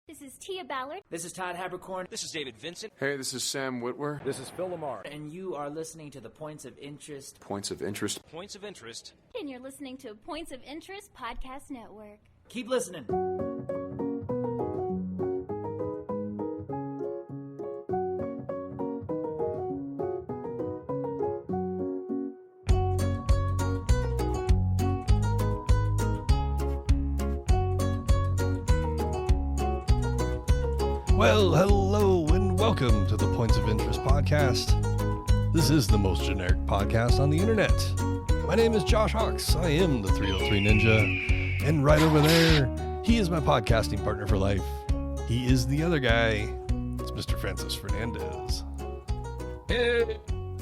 This is Tia Ballard. This is Todd Habercorn. This is David Vincent. Hey, this is Sam Whitwer. This is Phil Lamar. And you are listening to the Points of Interest. Points of Interest. Points of Interest. And you're listening to Points of Interest Podcast Network. Keep listening. Well, hello and welcome to the Points of Interest Podcast. This is the most generic podcast on the internet. My name is Josh Hawks. I am the 303 Ninja. And right over there, he is my podcasting partner for life. He is the other guy. It's Mr. Francis Fernandez. Hey,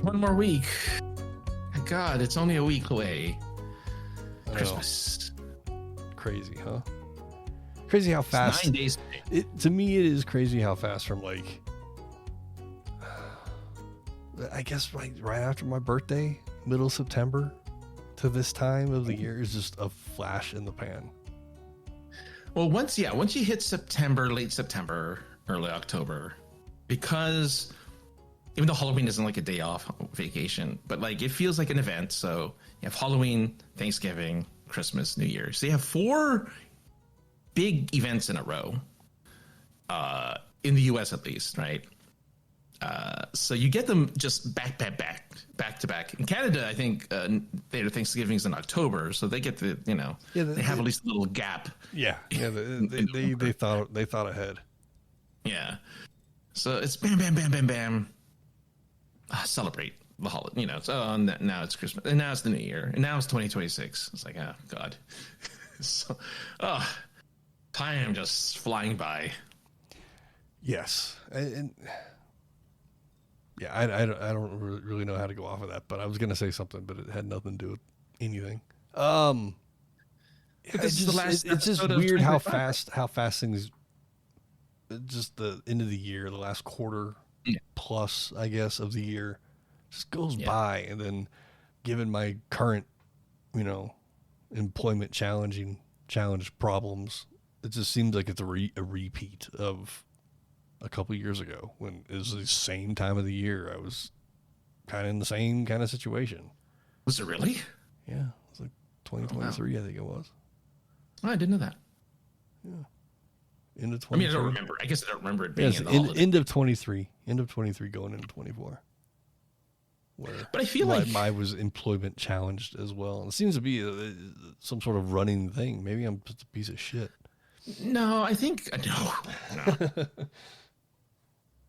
one more week. God, it's only a week away. Christmas. Crazy, huh? Crazy how fast. It's 9 days. To me, it is crazy how fast from like, I guess like right after my birthday, middle September, to this time of the year is just a flash in the pan. Well, once you hit September, late September, early October, because even though Halloween isn't like a day off vacation, but like it feels like an event. So you have Halloween, Thanksgiving, Christmas, New Year. So you have 4 big events in a row, in the US at least, right? So you get them just back to back. In Canada, I think their Thanksgiving's in October, so they get the they have at least a little gap. Yeah, they thought ahead. Yeah, so it's bam, bam, bam, bam, bam. Celebrate the holiday, So now it's Christmas, and now it's the New Year, and now it's 2026. It's like, oh God, so time just flying by. Yes, and yeah, I don't really know how to go off of that, but I was gonna say something, but it had nothing to do with anything. It's just weird how fast things. Just the end of the year, the last quarter plus, I guess, of the year, just goes by, and then, given my current, employment challenge problems, it just seems like it's a repeat of a couple years ago when it was the same time of the year. I was kind of in the same kind of situation. Was it really? Yeah, it was like 2023, I think it was. Oh, I didn't know that. Yeah. End of 23. I mean, I don't remember. I guess I don't remember it being in the holiday. End of 23 going into 24. But I feel like I was employment challenged as well. And it seems to be some sort of running thing. Maybe I'm just a piece of shit. No, I think no.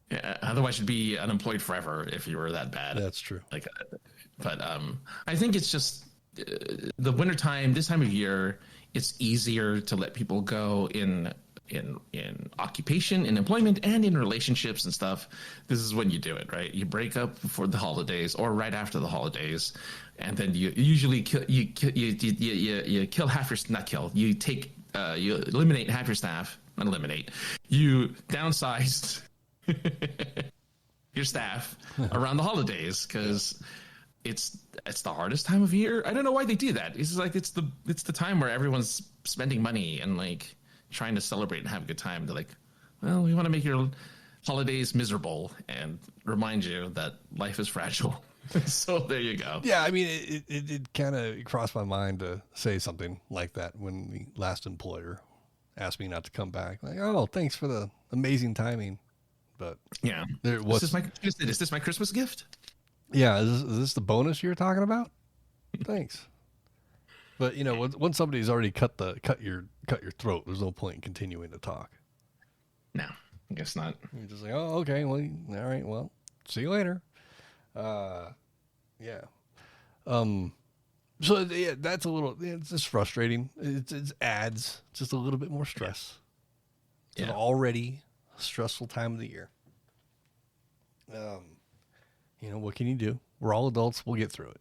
Yeah, otherwise you'd be unemployed forever if you were that bad. That's true. But I think it's just the wintertime, this time of year, it's easier to let people go in occupation, in employment, and in relationships and stuff. This is when you do it, right? You break up before the holidays or right after the holidays, and then you usually you kill half your, not kill, you take you eliminate half your staff, not eliminate, you downsized your staff around the holidays because it's the hardest time of year. I don't know why they do that. It's like it's the time where everyone's spending money and like trying to celebrate and have a good time. They're like, well, we want to make your holidays miserable and remind you that life is fragile. So there you go. Yeah, I mean, it kind of crossed my mind to say something like that when the last employer asked me not to come back. Like, oh, thanks for the amazing timing. But yeah, is this my Christmas gift? Yeah, is this the bonus you're talking about? Thanks. But once somebody's already cut your throat, there's no point in continuing to talk. No, I guess not. You're just like, oh, okay, well, all right, well, see you later. Yeah. So yeah, that's a little. It's just frustrating. It adds just a little bit more stress. It's an already stressful time of the year. What can you do? We're all adults. We'll get through it.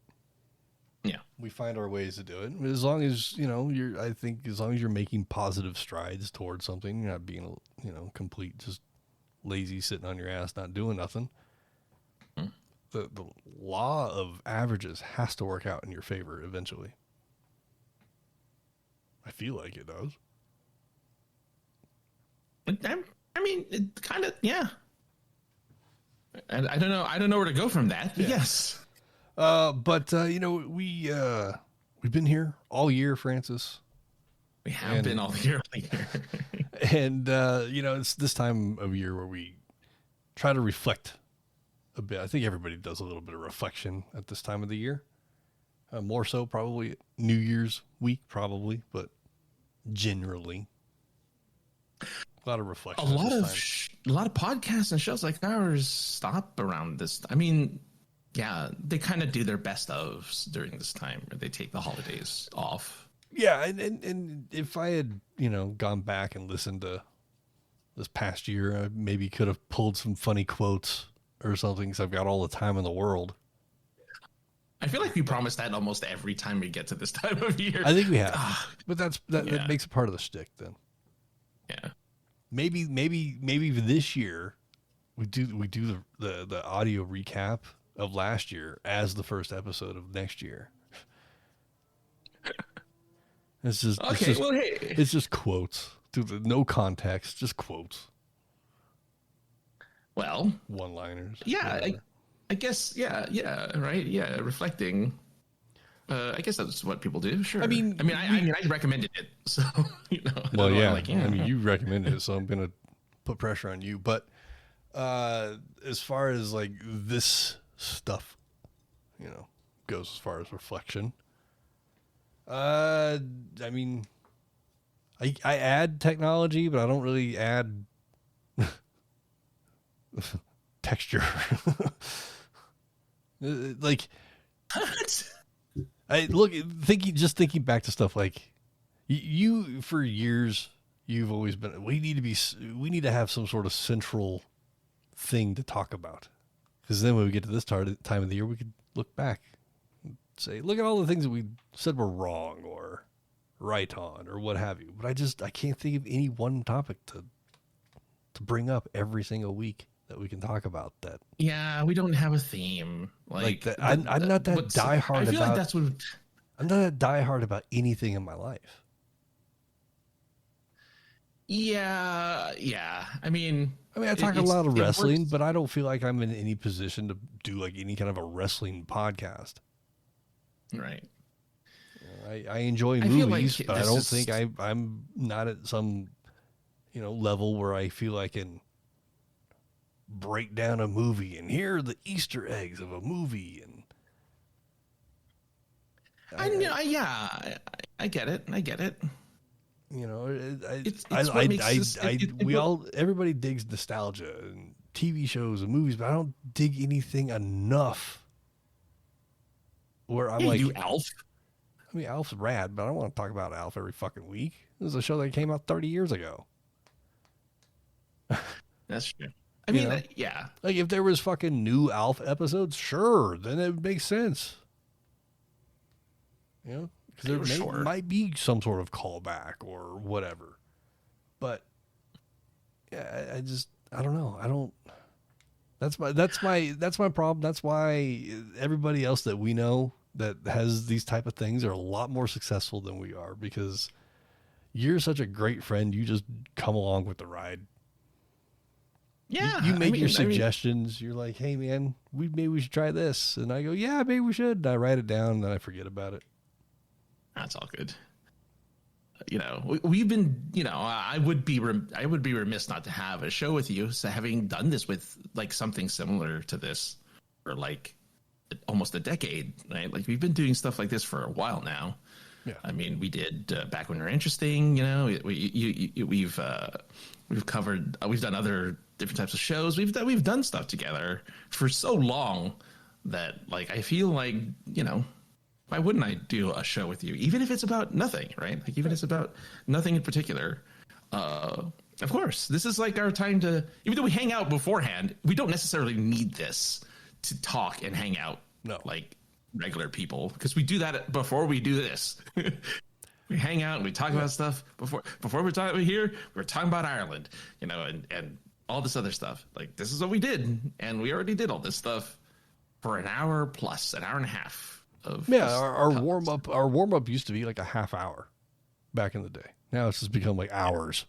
Yeah, we find our ways to do it. As long as I think as long as you're making positive strides towards something, you're not being complete just lazy sitting on your ass not doing nothing. The law of averages has to work out in your favor eventually. I feel like it does. I mean, it kind of, yeah. I don't know. I don't know where to go from that. But yes. But we've been here all year, Francis. We have been all year. And, it's this time of year where we try to reflect a bit. I think everybody does a little bit of reflection at this time of the year. More so probably New Year's week, probably, but generally a lot of reflection. A lot of podcasts and shows like ours stop around this. I mean, yeah, they kind of do their best ofs during this time, where they take the holidays off. Yeah, and if I had, gone back and listened to this past year, I maybe could have pulled some funny quotes or something, because I've got all the time in the world. I feel like we promise that almost every time we get to this time of year. I think we have, but that makes it part of the shtick then. Yeah. Maybe this year we do the audio recap of last year as the first episode of next year. It's just it's just quotes, no context, just quotes. Well, one-liners. Yeah, I guess. Yeah, right. Yeah, reflecting. I guess that's what people do. Sure. I mean, I recommended it, so Well, yeah. I mean, you recommended it, so I'm gonna put pressure on you. But as far as like this stuff, goes as far as reflection. I mean, I add technology, but I don't really add texture. Like, thinking back to stuff like you for years, you've always been, we need to have some sort of central thing to talk about. Because then when we get to this time of the year, we could look back and say, look at all the things that we said were wrong or right on or what have you. But I can't think of any one topic to bring up every single week that we can talk about that. Yeah, we don't have a theme like that. I'm not that diehard. I feel like that's what I'm not that diehard about anything in my life. Yeah. I mean, I talk a lot of wrestling, but I don't feel like I'm in any position to do like any kind of a wrestling podcast. Right. I enjoy movies, but I don't think I'm not at some, level where I feel I can break down a movie and here are the Easter eggs of a movie. And I get it. Everybody digs nostalgia and TV shows and movies, but I don't dig anything enough where I'm like, you Alf. I mean, Alf's rad, but I don't want to talk about Alf every fucking week. This is a show that came out 30 years ago. That's true. I mean, yeah. Like if there was fucking new Alf episodes, sure, then it would make sense. Because there might be some sort of callback or whatever. But yeah, I don't know. That's my problem. That's why everybody else that we know that has these type of things are a lot more successful than we are, because you're such a great friend. You just come along with the ride. Yeah. You make your suggestions. You're like, hey man, maybe we should try this. And I go, yeah, maybe we should. And I write it down and then I forget about it. That's all good. We've been, I would be remiss not to have a show with you. So having done this with like something similar to this for like almost a decade, right? Like we've been doing stuff like this for a while now. Yeah. I mean, we did back when we were interesting, we've covered, we've done other different types of shows. We've done stuff together for so long that like, I feel like, why wouldn't I do a show with you? Even if it's about nothing, right? Like even if it's about nothing in particular. Of course, this is like our time to, even though we hang out beforehand, we don't necessarily need this to talk and hang out like regular people, because we do that before we do this. We hang out and we talk about stuff before we're talking here. We're talking about Ireland, and all this other stuff. Like this is what we did, and we already did all this stuff for an hour plus, an hour and a half. Our warm up used to be like a half hour back in the day. Now it's just become like hours.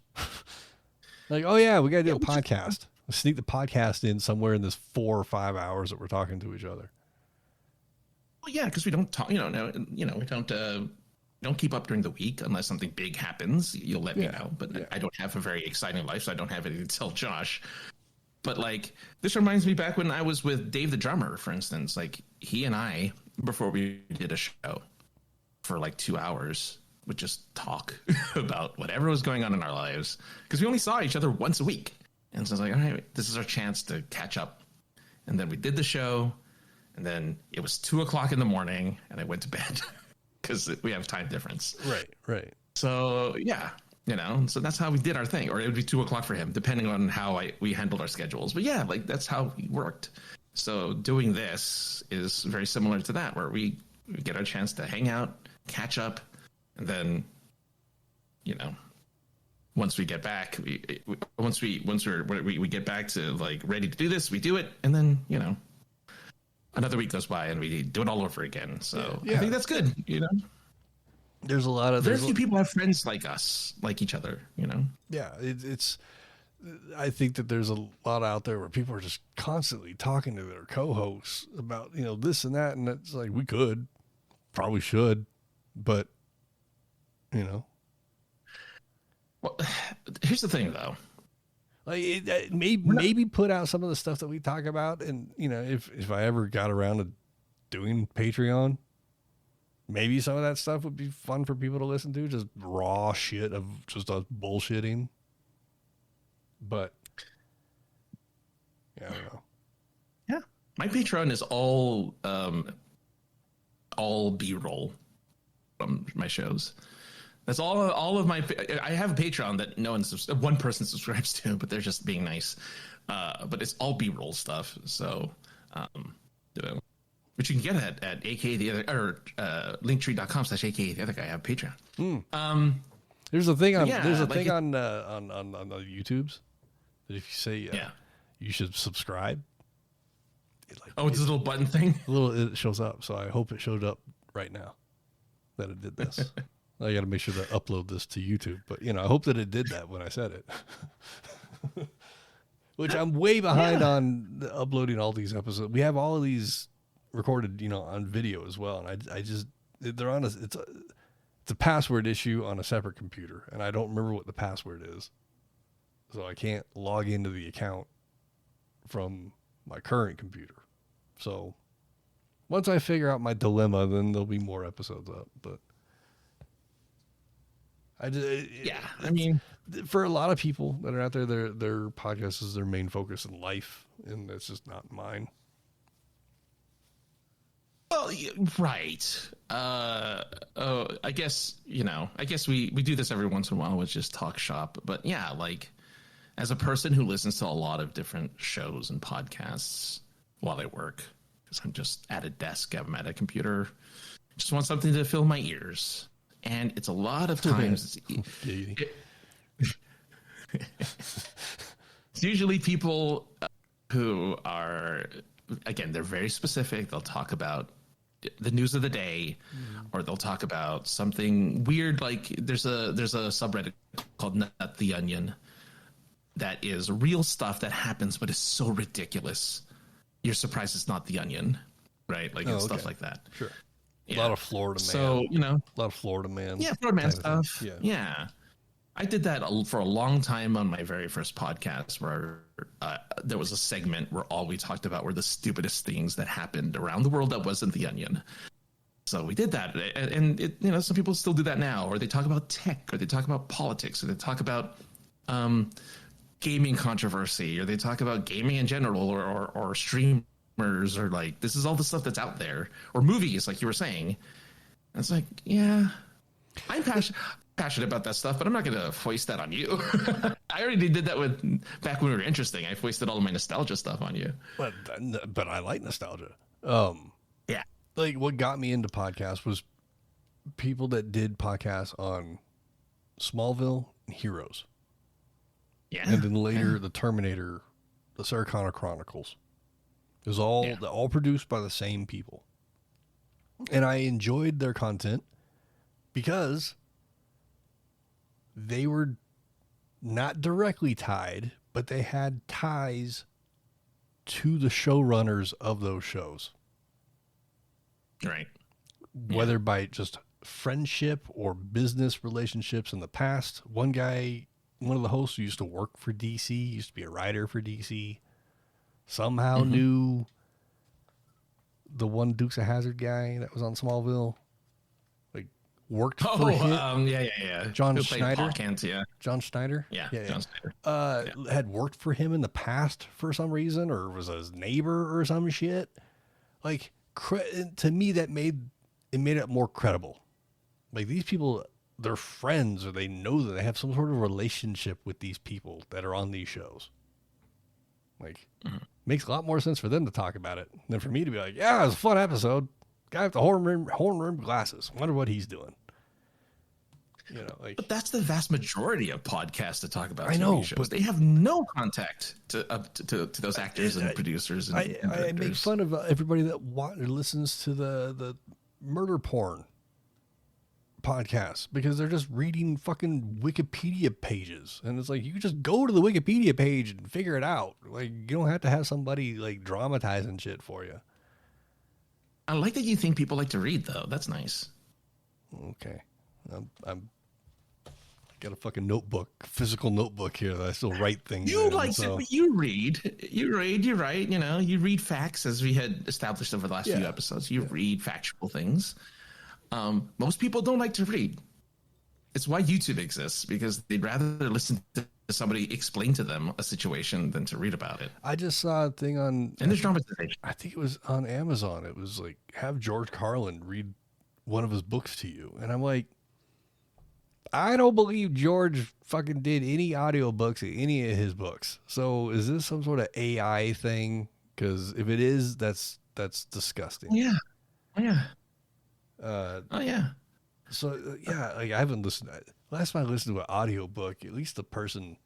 Like, oh yeah, we got to do a podcast. Sneak the podcast in somewhere in this 4 or 5 hours that we're talking to each other. Well, yeah, because we don't talk. We don't keep up during the week unless something big happens. You'll let me know. But I don't have a very exciting life, so I don't have anything to tell Josh. But like, this reminds me back when I was with Dave the drummer, for instance. Like, he and I, before we did a show for like 2 hours, would just talk about whatever was going on in our lives, because we only saw each other once a week. And so I was like, all right, this is our chance to catch up. And then we did the show, and then it was 2:00 in the morning, and I went to bed because we have time difference. Right. So yeah, so that's how we did our thing. Or it would be 2:00 for him, depending on how we handled our schedules. But yeah, like that's how we worked. So doing this is very similar to that, where we get our chance to hang out, catch up, and then, once we get back, once we get back to like ready to do this, we do it, and then another week goes by and we do it all over again. So I think that's good. There's a lot of very few people have friends like us, like each other. Yeah, it's. I think that there's a lot out there where people are just constantly talking to their co-hosts about this and that, and it's like we probably should, but Well, here's the thing, though. Like maybe put out some of the stuff that we talk about, and if I ever got around to doing Patreon, maybe some of that stuff would be fun for people to listen to. Just raw shit of just us bullshitting. But yeah, I don't know. Yeah, my Patreon is all B-roll from my shows. That's all of my. I have a Patreon that one person subscribes to, but they're just being nice. But it's all B-roll stuff. So, which you can get at aka the other or linktree.com/aka the other guy. I have Patreon. There's a thing on yeah, there's a like thing on the YouTubes that if you say you should subscribe. It's a little button thing. It shows up. So I hope it showed up right now that it did this. I got to make sure to upload this to YouTube, but I hope that it did that when I said it. Which I'm way behind on uploading all these episodes. We have all of these recorded, on video as well, and I just they're on it's a password issue on a separate computer, and I don't remember what the password is, so I can't log into the account from my current computer. So once I figure out my dilemma, then there'll be more episodes up, but. I mean, for a lot of people that are out there, their podcast is their main focus in life, and that's just not mine. Well, right. I guess we do this every once in a while, which is talk shop. But yeah, like as a person who listens to a lot of different shows and podcasts while I work, because I'm just at a desk, I'm at a computer, just want something to fill my ears. And it's a lot of times. It's usually people who are, again, they're very specific. They'll talk about the news of the day, or they'll talk about something weird. Like there's a subreddit called Nut the Onion that is real stuff that happens, but it's so ridiculous. You're surprised it's not the Onion, right? Like stuff like that. Sure. Yeah. A lot of Florida man. So, a lot of Florida man. Yeah, Florida man stuff. Yeah. I did that for a long time on my very first podcast, where there was a segment where all we talked about were the stupidest things that happened around the world that wasn't the Onion. So we did that. And some people still do that now, or they talk about tech, or they talk about politics, or they talk about gaming controversy, or they talk about gaming in general, or stream. Or like, this is all the stuff that's out there, or movies, like you were saying. And it's like, yeah, I'm passionate about that stuff, but I'm not going to foist that on you. I already did that back when we were interesting. I foisted all of my nostalgia stuff on you. But I like nostalgia. Yeah. Like what got me into podcasts was people that did podcasts on Smallville and Heroes. Yeah. And then later the Terminator, the Sarah Connor Chronicles. It was all produced by the same people. And I enjoyed their content because they were not directly tied, but they had ties to the showrunners of those shows. Right. Whether by just friendship or business relationships in the past. One of the hosts who used to work for DC, used to be a writer for DC, somehow knew the one Dukes of Hazzard guy that was on Smallville. Like, worked for him. Yeah. John Who played Schneider? Paul Kent, yeah. John Schneider? Yeah, John Schneider. Had worked for him in the past for some reason, or was his neighbor or some shit. Like, to me, that made it more credible. Like, these people, they're friends, or they know that they have some sort of relationship with these people that are on these shows. Like, makes a lot more sense for them to talk about it than for me to be like, yeah, it was a fun episode. Guy with the horn rim glasses. Wonder what he's doing. You know, like, but that's the vast majority of podcasts that talk about I know, TV shows. but They have no contact to those actors and producers. And I make fun of everybody that listens to the murder porn podcast because they're just reading fucking Wikipedia pages, and it's like, you just go to the Wikipedia page and figure it out. Like, you don't have to have somebody like dramatizing shit for you. I like that you think people like to read, though. That's nice. Okay, I'm got a fucking notebook, physical notebook here that I still write things. You in, like so. you read, you write. You know, you read facts, as we had established over the last few episodes. You read factual things. Most people don't like to read. It's why YouTube exists, because they'd rather listen to somebody explain to them a situation than to read about it. I just saw a thing on, and there's dramatization. I think it was on Amazon. It was like, have George Carlin read one of his books to you. And I'm like, I don't believe George fucking did any audiobooks of any of his books. So is this some sort of AI thing? Because if it is, that's disgusting. Yeah. So like, I haven't listened. Last time I listened to an audiobook, at least the person.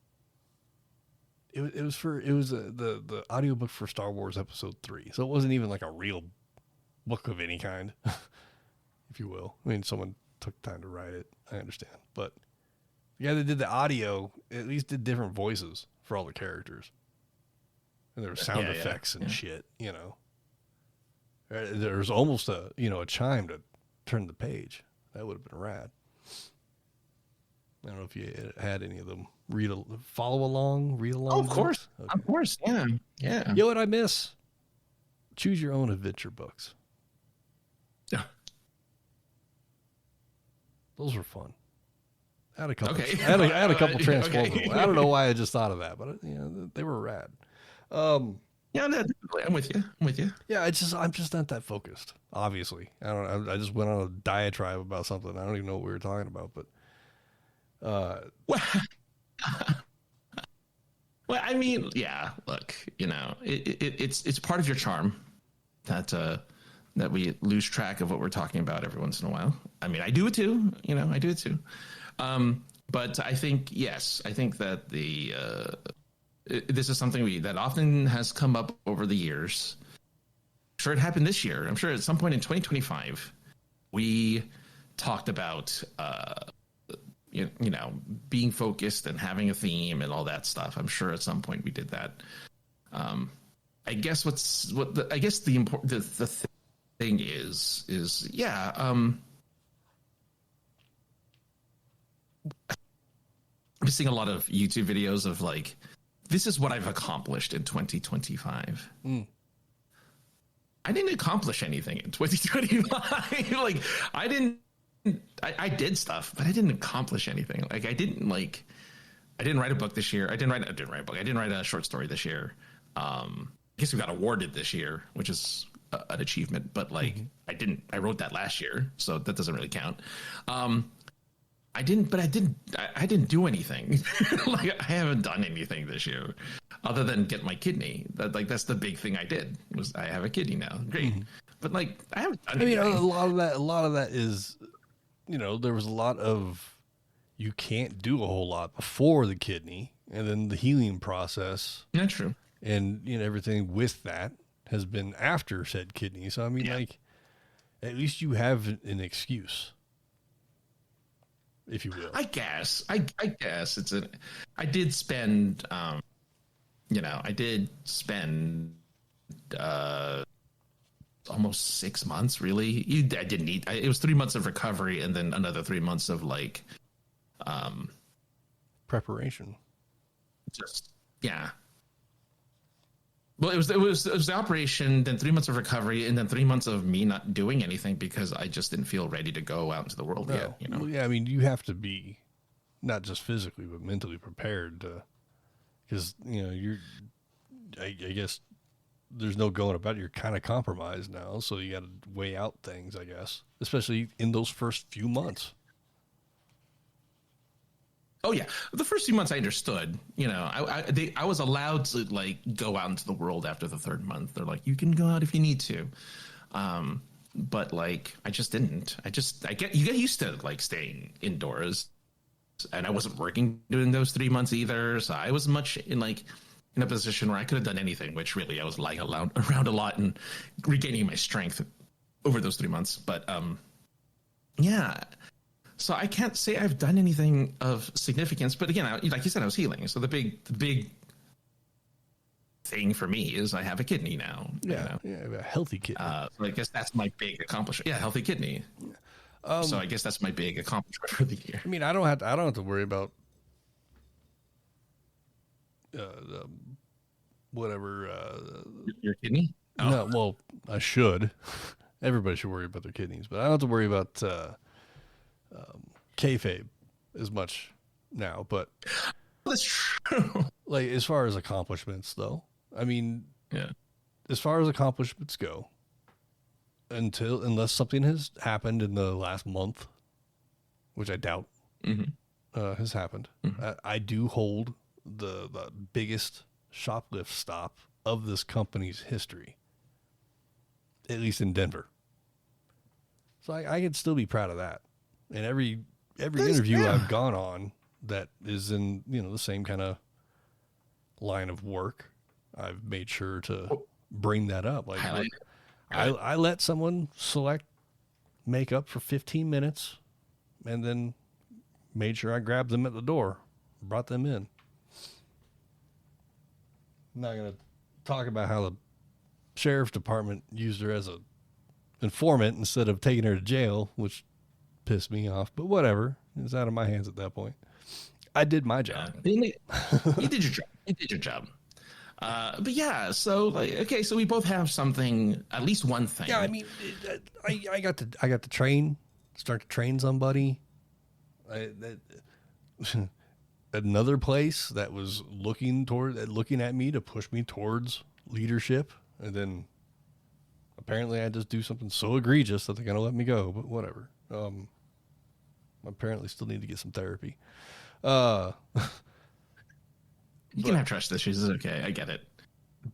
It was the audiobook for Star Wars Episode 3. So it wasn't even like a real book of any kind, if you will. I mean, someone took time to write it. I understand, but the guy that did the audio at least did different voices for all the characters, and there were sound effects and shit. You know, there was almost a chime to turn the page. That would have been rad. I don't know if you had any of them read along. Oh, of course, Okay. Of course, yeah. You know what I miss? Choose your own adventure books. Yeah. Those were fun. I had a couple. Okay. I had a couple Transformers. Okay. I don't know why I just thought of that, but they were rad. Yeah, no, definitely. I'm with you. Yeah, I'm just not that focused. Obviously, I don't. I just went on a diatribe about something. I don't even know what we were talking about, but. Well, I mean, yeah. Look, it's part of your charm that we lose track of what we're talking about every once in a while. I mean, I do it too. I do it too. But I think that this is something that often has come up over the years. I'm sure it happened this year. I'm sure at some point in 2025, we talked about being focused and having a theme and all that stuff. I'm sure at some point we did that. I guess the thing is I'm seeing a lot of YouTube videos of like, this is what I've accomplished in 2025. I didn't accomplish anything in 2025. Like, I did stuff, but I didn't accomplish anything. Like, I didn't write a book this year. I didn't write a short story this year. I guess we got awarded this year, which is an achievement, but like, I wrote that last year, so that doesn't really count. I didn't do anything. Like, I haven't done anything this year other than get my kidney. That's the big thing I did, was I have a kidney now. Great. But like, I haven't done anything. I mean, a lot of that is, there was a lot of, you can't do a whole lot before the kidney, and then the healing process. Yeah, true. And, everything with that has been after said kidney. So, I mean, like, at least you have an excuse. if you will. I guess it's I did spend, I did spend almost 6 months. Really, I didn't eat. It was 3 months of recovery, and then another 3 months of like, preparation. Just yeah. Well, it was the operation, then 3 months of recovery, and then 3 months of me not doing anything because I just didn't feel ready to go out into the world yet. You know? Well, yeah, I mean, you have to be not just physically but mentally prepared to, because I guess there's no going about it. You're kind of compromised now, so you got to weigh out things, I guess, especially in those first few months. Oh yeah, the first few months I understood. I was allowed to like go out into the world after the third month. They're like, you can go out if you need to, but like I just didn't. You get used to like staying indoors, and I wasn't working during those 3 months either. So I was much in a position where I could have done anything. Which really I was lying around a lot and regaining my strength over those 3 months. But yeah. So I can't say I've done anything of significance, but again, like you said, I was healing. So the big thing for me is I have a kidney now. Yeah, a healthy kidney. So I guess that's my big accomplishment. Yeah, healthy kidney. So I guess that's my big accomplishment for the year. I mean, I don't have to worry about whatever. Your kidney? Oh. No, well, I should. Everybody should worry about their kidneys, but I don't have to worry about kayfabe as much now. But That's true. like as far as accomplishments, though, I mean, Yeah. as far as accomplishments go, unless something has happened in the last month, which I doubt has happened, I do hold the biggest shoplift stop of this company's history, at least in Denver. So I could still be proud of that. And every interview I've gone on that is in the same kind of line of work, I've made sure to bring that up. Like I let someone select makeup for 15 minutes, and then made sure I grabbed them at the door, brought them in. I'm not gonna talk about how the sheriff's department used her as a informant instead of taking her to jail, which pissed me off, but whatever. It's out of my hands at that point. I did my job. You did your job. You did your job. But yeah, so okay, so we both have something, at least one thing. Yeah, I mean, I got to start to train somebody. Another place that was looking at me to push me towards leadership, and then apparently I just do something so egregious that they're gonna let me go. But whatever. Apparently still need to get some therapy. You can have trust issues. It's okay. I get it.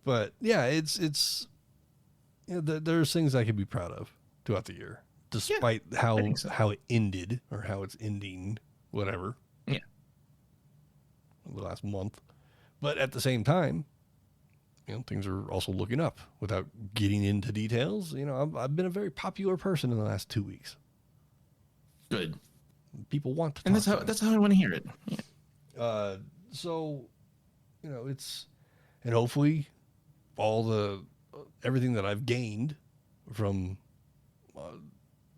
But yeah, it's there's things I can be proud of throughout the year, despite how it ended or how it's ending, whatever. Yeah. The last month, but at the same time, things are also looking up. Without getting into details, I've been a very popular person in the last 2 weeks. Good. People want to, and that's how I want to hear it. Yeah. So, it's, and hopefully, everything that I've gained from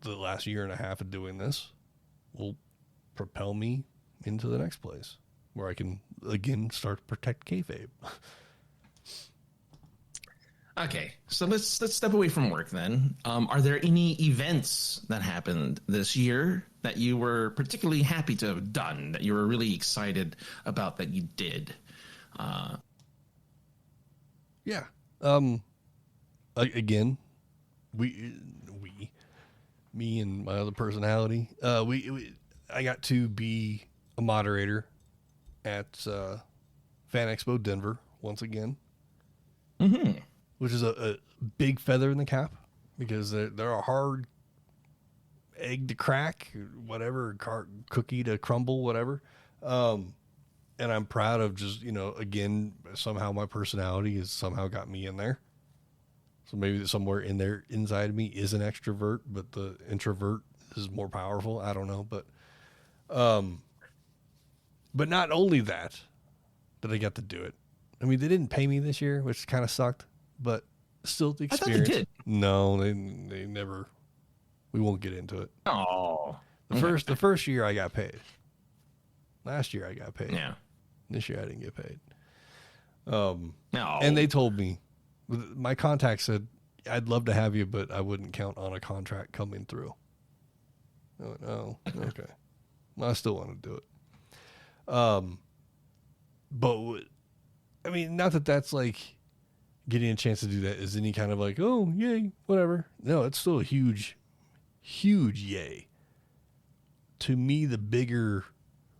the last year and a half of doing this will propel me into the next place where I can again start to protect kayfabe. Okay, so let's step away from work then. Are there any events that happened this year that you were particularly happy to have done, that you were really excited about that you did? Yeah. Again, me and my other personality, I got to be a moderator at Fan Expo Denver once again. Mm-hmm. Which is a big feather in the cap, because they're a hard egg to crack, whatever, cookie to crumble, whatever. And I'm proud of just, again, somehow my personality has somehow got me in there. So maybe somewhere in there inside of me is an extrovert, but the introvert is more powerful. I don't know. But But not only that I got to do it. I mean, they didn't pay me this year, which kind of sucked, but still the experience. I thought they did. No, they never. We won't get into it. Oh, The first year I got paid. Last year I got paid. Yeah. This year I didn't get paid. No. And they told me, my contact said, I'd love to have you, but I wouldn't count on a contract coming through. I went, oh, okay. Well, I still want to do it. But I mean, not that that's like getting a chance to do that is any kind of like, oh, yay, whatever. No, it's still a huge, huge yay. To me, the bigger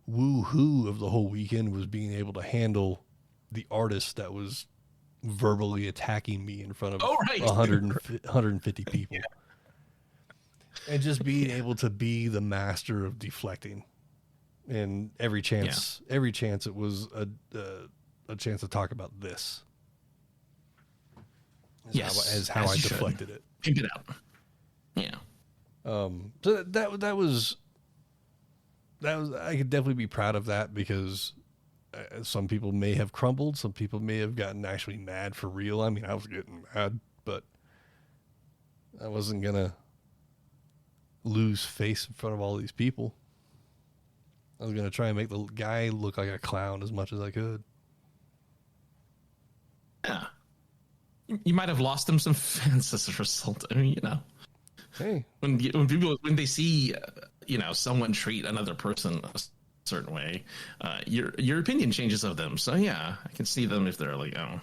woo-hoo of the whole weekend was being able to handle the artist that was verbally attacking me in front of 150 people. Yeah. And just being able to be the master of deflecting. And every chance it was a chance to talk about this. As how I deflected it. Pimp it out. Yeah. So that was I could definitely be proud of that because some people may have crumbled, some people may have gotten actually mad for real. I mean, I was getting mad, but I wasn't gonna lose face in front of all these people. I was gonna try and make the guy look like a clown as much as I could. Yeah. You might have lost them some fans as a result. I mean, hey, when they see someone treat another person a certain way, your opinion changes of them. So yeah, I can see them if they're like, oh,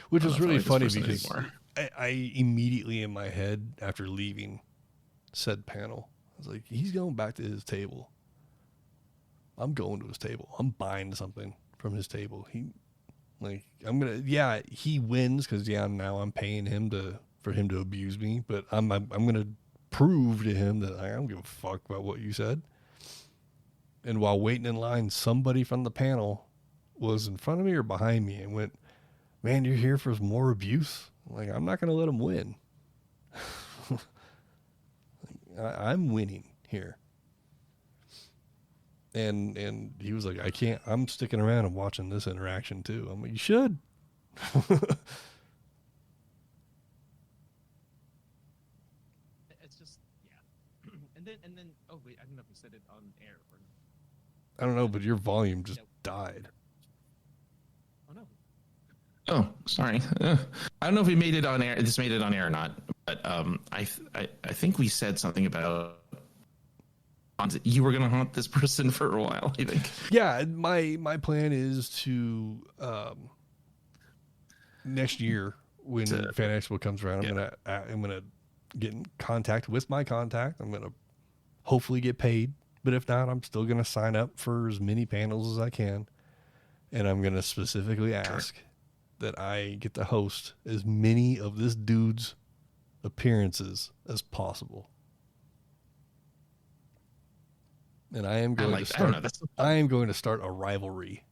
which was really funny because I immediately in my head after leaving said panel, I was like, he's going back to his table. I'm going to his table. I'm buying something from his table. He wins because now I'm paying him for him to abuse me, but I'm gonna prove to him that I don't give a fuck about what you said. And while waiting in line, somebody from the panel was in front of me or behind me and went, "Man, you're here for more abuse." I'm not gonna let him win. I'm winning here. And he was like, I can't, I'm sticking around and watching this interaction too. I'm like, you should. It's just, yeah. And then, oh wait, I don't know if you said it on air or not. I don't know, but your volume just died. Oh no. Oh, sorry. I don't know if we made it on air. This made it on air or not, but I think we said something about you were going to haunt this person for a while, I think. Yeah, my plan is to next year when Fan Expo comes around, I'm gonna get in contact with my contact. I'm gonna hopefully get paid, but if not, I'm still gonna sign up for as many panels as I can, and I'm gonna specifically ask that I get to host as many of this dude's appearances as possible. And I am going to start a rivalry.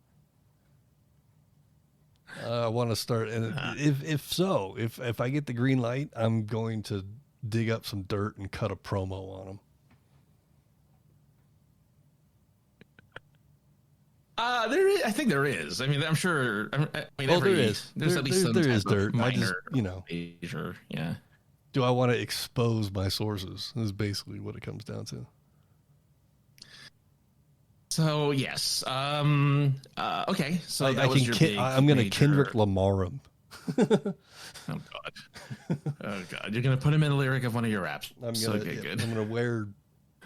I want to start, and if I get the green light, I'm going to dig up some dirt and cut a promo on them. I think there is. I mean, I'm sure. There is. There's at least some there is dirt. Minor, yeah. Do I want to expose my sources? Is basically what it comes down to. So yes, okay. So I'm going to Kendrick Lamar him. Oh God! You're going to put him in a lyric of one of your raps. I'm going to wear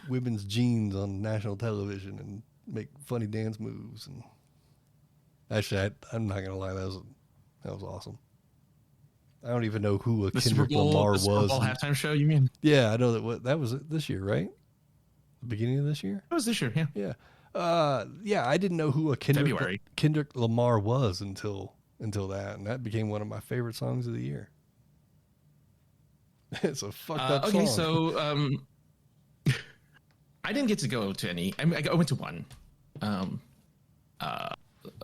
women's jeans on national television and make funny dance moves. And actually, I'm not going to lie, that was awesome. I don't even know who Kendrick Lamar was. Super Bowl halftime show, you mean? Yeah, I know that was this year, right? The beginning of this year? It was this year, yeah. Yeah. I didn't know who Kendrick Lamar was until that, and that became one of my favorite songs of the year. It's a fucked up song. Okay, so I didn't get to go to any. I went to one, and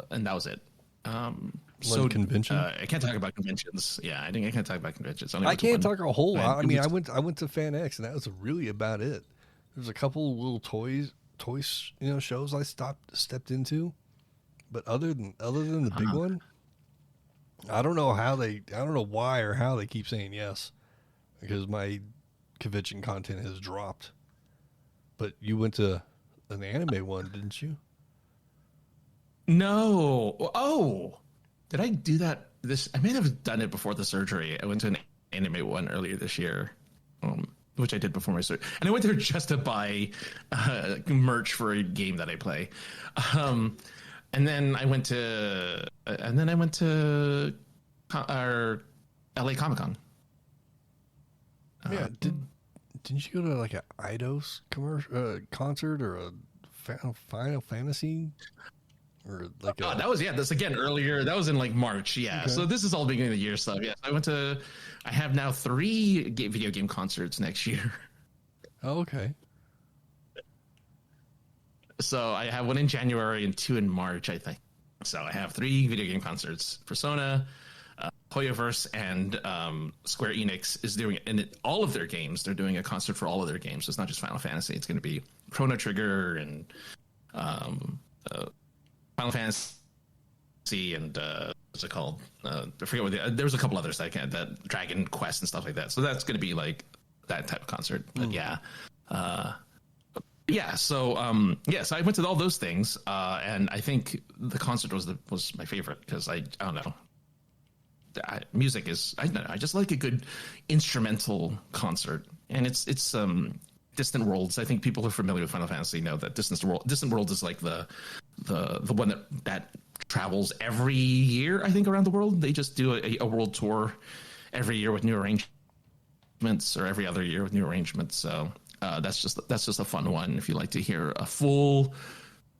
that was it. One convention. I can't talk about conventions. Yeah, I can't talk about conventions. I can't talk a whole lot. I mean, I went to Fan X, and that was really about it. There's a couple little shows I stepped into. But other than the big one, I don't know why or how they keep saying yes, because my convention content has dropped. But you went to an anime one, didn't you? No. Oh, did I do that? I may have done it before the surgery. I went to an anime one earlier this year, which I did before my surgery, and I went there just to buy merch for a game that I play. And then I went to our LA Comic-Con. Yeah, didn't you go to like an Eidos concert or a Final Fantasy? Or like that's again earlier. That was in like March. Yeah. Okay. So this is all beginning of the year stuff. Yeah. So I have now 3 video game concerts next year. Oh, okay. So I have one in January and 2 in March, I think. So I have 3 video game concerts. Persona, Hoyoverse, and Square Enix is doing it. And all of their games, they're doing a concert for all of their games. So it's not just Final Fantasy. It's going to be Chrono Trigger and Final Fantasy and what's it called? I forget what there was a couple others that Dragon Quest and stuff like that. So that's going to be like that type of concert. But So I went to all those things, and I think the concert was my favorite because I don't know. Music is I don't know. I just like a good instrumental concert, and it's Distant Worlds. I think people who are familiar with Final Fantasy know that Distant Worlds is like the one that travels every year. I think around the world they just do a world tour every year with new arrangements, or every other year with new arrangements. So that's just a fun one if you like to hear a full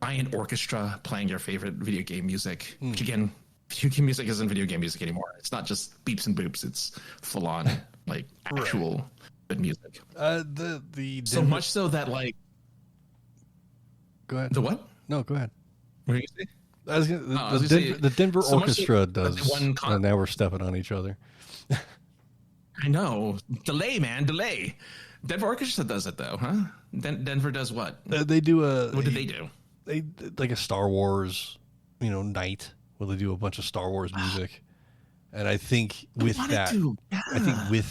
giant orchestra playing your favorite video game music. Which again, video game music isn't video game music anymore. It's not just beeps and boops. It's full on like actual good music. The so much so that like. Go ahead. The what? No, go ahead. What are you saying? The Denver so Orchestra does. And now we're stepping on each other. I know. Delay, man. Delay. Denver Orchestra does it though, huh? Denver does what? They do What did they do? They like a Star Wars, night where they do a bunch of Star Wars music. And I think with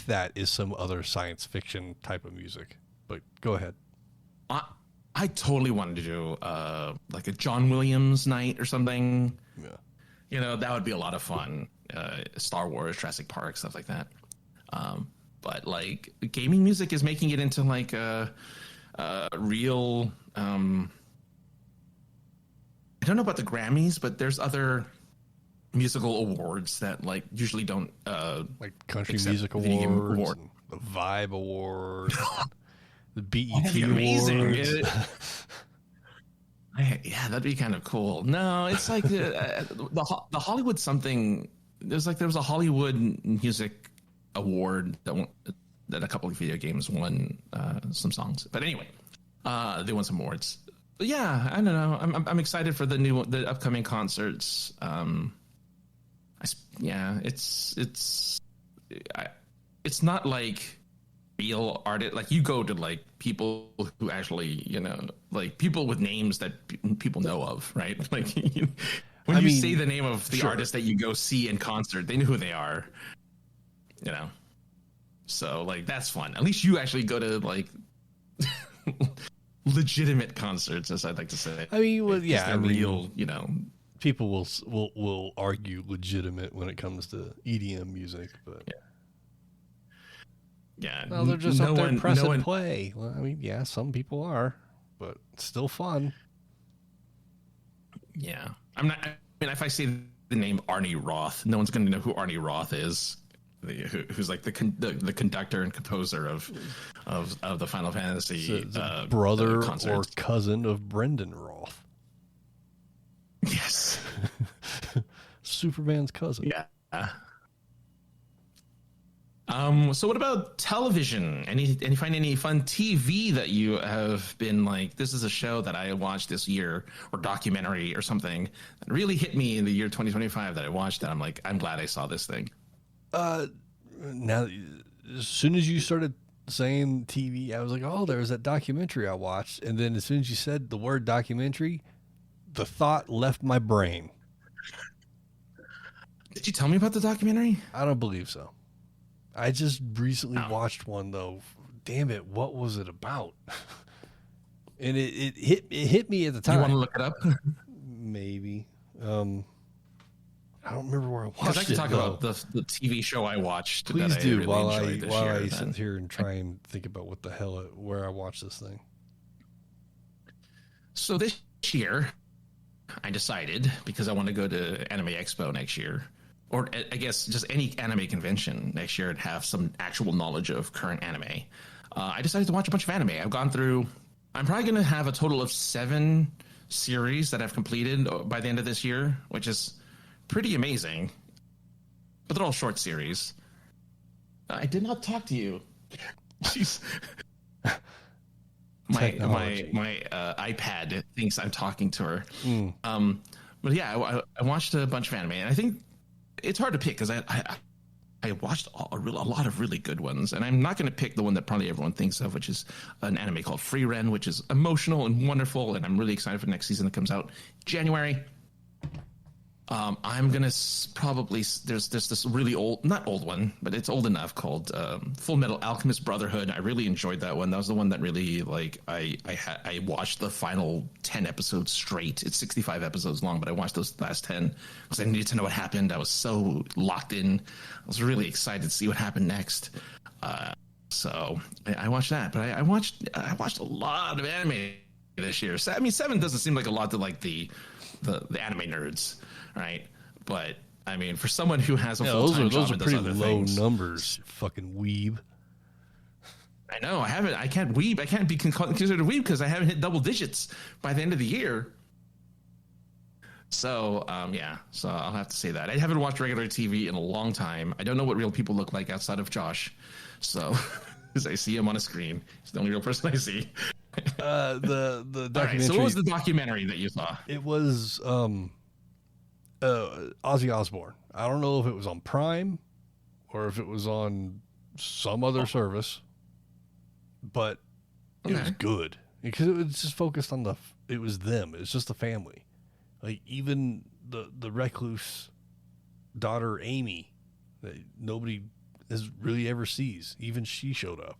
that is some other science fiction type of music. But go ahead. I totally wanted to do like a John Williams night or something. Yeah. That would be a lot of fun. Star Wars, Jurassic Park, stuff like that. But like gaming music is making it into like a real. I don't know about the Grammys, but there's other musical awards that like usually don't like country music awards, the Vibe Awards. The BET amazing. Awards. Yeah, that'd be kind of cool. No, it's like the Hollywood something. There was a Hollywood music award that a couple of video games won some songs. But anyway, they won some awards. But yeah, I don't know. I'm excited for the upcoming concerts. It's not like real artist. Like you go to like people who actually, like people with names that people know of, right? Like when you say the name of the artist that you go see in concert, they know who they are, So like that's fun. At least you actually go to like legitimate concerts, as I'd like to say. Real, people will argue legitimate when it comes to EDM music, but well, they're just up there press and play. Well, some people are, but it's still fun. Yeah, if I say the name Arnie Roth, no one's going to know who Arnie Roth is. Who's like the conductor and composer of the Final Fantasy brother or cousin of Brendan Roth. Yes. Superman's cousin. Yeah. So what about television? Find any fun TV that you have been like, this is a show that I watched this year, or documentary or something that really hit me in the year 2025 that I watched that I'm glad I saw this thing. Now, as soon as you started saying TV, I was like, oh, there was that documentary I watched. And then as soon as you said the word documentary, the thought left my brain. Did you tell me about the documentary? I don't believe so. I just recently watched one, though. Damn it, what was it about? And it hit me at the time. You want to look it up? Maybe. I don't remember where I watched it. Because I can talk about the TV show I watched. Please that do, I really while enjoyed this year, I sit here and try and think about what the hell, where I watched this thing. So this year, I decided, because I want to go to Anime Expo next year, or I guess just any anime convention next year and have some actual knowledge of current anime, I decided to watch a bunch of anime. I'm probably going to have a total of 7 series that I've completed by the end of this year, which is pretty amazing. But they're all short series. I did not talk to you. Jeez. My iPad thinks I'm talking to her. But yeah, I watched a bunch of anime, and I think it's hard to pick because I watched a lot of really good ones, and I'm not going to pick the one that probably everyone thinks of, which is an anime called Free Ren, which is emotional and wonderful, and I'm really excited for the next season that comes out January. I'm gonna probably there's this really not old one, but it's old enough, called Full Metal Alchemist Brotherhood. I really enjoyed that one. That was the one that really, like, I watched the final 10 episodes straight. It's 65 episodes long, but I watched those last 10 because I needed to know what happened. I was so locked in. I was really excited to see what happened next. So I watched that, but I watched a lot of anime this year. So, I mean, 7 doesn't seem like a lot to like the anime nerds. Right, but I mean, for someone who has a full-time job and does other things, those are pretty low numbers, fucking weeb. I know. I can't weeb. I can't be considered a weeb because I haven't hit double digits by the end of the year. So, yeah. So I'll have to say that I haven't watched regular TV in a long time. I don't know what real people look like outside of Josh. So, because I see him on a screen, he's the only real person I see. The documentary. Right, so what was the documentary that you saw? It was Ozzy Osbourne. I don't know if it was on Prime or if it was on some other service, but it was good because it was just focused on it was them. It's just the family. Like, even the recluse daughter, Amy, that nobody really ever sees. Even she showed up.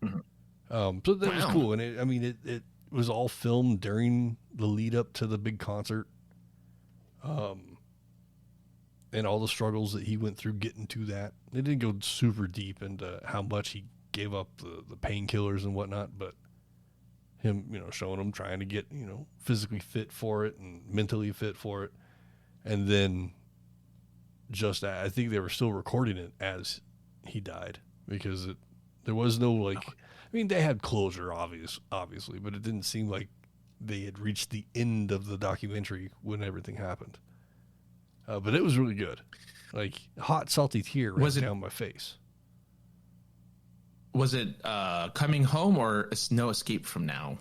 Mm-hmm. So that was cool. And it was all filmed during the lead up to the big concert. And all the struggles that he went through getting to that. It didn't go super deep into how much he gave up the painkillers and whatnot, but him, showing him trying to get, physically fit for it and mentally fit for it. And then I think they were still recording it as he died because there was no they had closure obviously, but it didn't seem like they had reached the end of the documentary when everything happened. But it was really good. Like, hot, salty tear ran down my face. Was it Coming Home or No Escape From Now?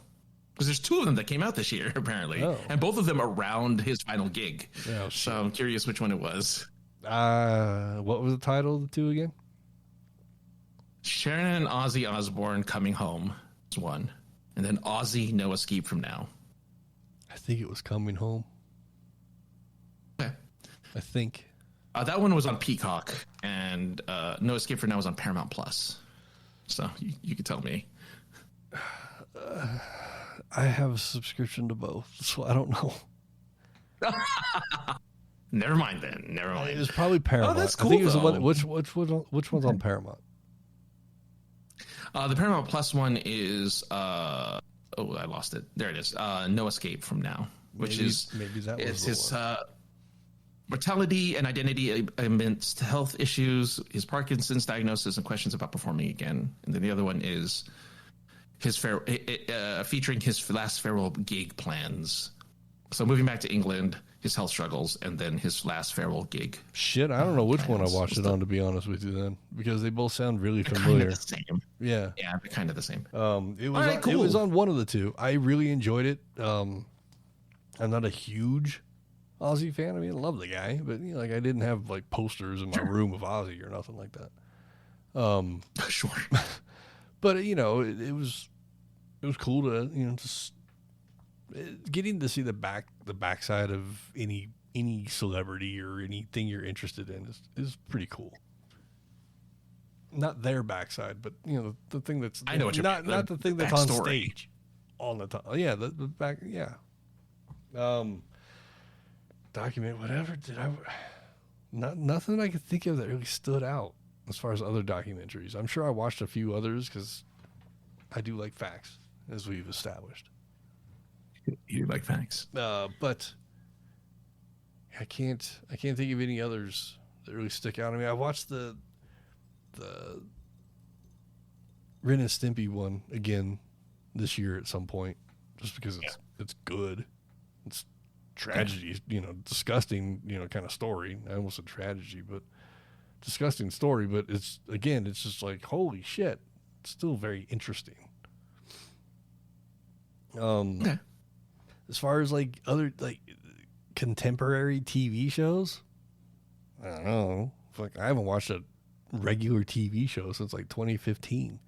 Because there's 2 of them that came out this year, apparently. Oh. And both of them around his final gig. Oh, so I'm curious which one it was. What was the title of the 2 again? Sharon and Ozzy Osbourne Coming Home was one. And then Ozzy No Escape From Now. I think it was Coming Home. Okay. I think. That one was on Peacock, and No Escape From Now was on Paramount Plus. So you could tell me. I have a subscription to both, so I don't know. Never mind then. Never mind. It was probably Paramount. Oh, that's cool. I think it was the one, which one's on Paramount? The Paramount Plus one is I lost it. There it is. No Escape From Now, which maybe that was his mortality and identity amidst health issues, his Parkinson's diagnosis, and questions about performing again. And then the other one is his featuring his last farewell gig plans. So moving back to England, his health struggles, and then his last farewell gig. Shit, I don't know which one I watched it on, to be honest with you, then, because they both sound really familiar. Kind of the same. Yeah, they're kind of the same. It was on one of the 2. I really enjoyed it. I'm not a huge Ozzy fan. I mean, I love the guy, but I didn't have posters in my room of Ozzy or nothing like that. Sure. But it was cool to just getting to see the backside of any celebrity or anything you're interested in is pretty cool. Not their backside, but the thing that's I know what you're not the thing that's on stage all the time. Yeah, the back. Yeah. Document whatever nothing I could think of that really stood out as far as other documentaries. I'm sure I watched a few others because I do like facts, as we've established. You like facts, but I can't think of any others that really stick out. I mean, I watched the Ren and Stimpy one again this year at some point, just because it's good. It's tragedy, disgusting, kind of story. I almost said tragedy, but disgusting story. But it's just like, holy shit, it's still very interesting. As far as like other like contemporary TV shows, I don't know. Like I haven't watched a regular TV show since like 2015.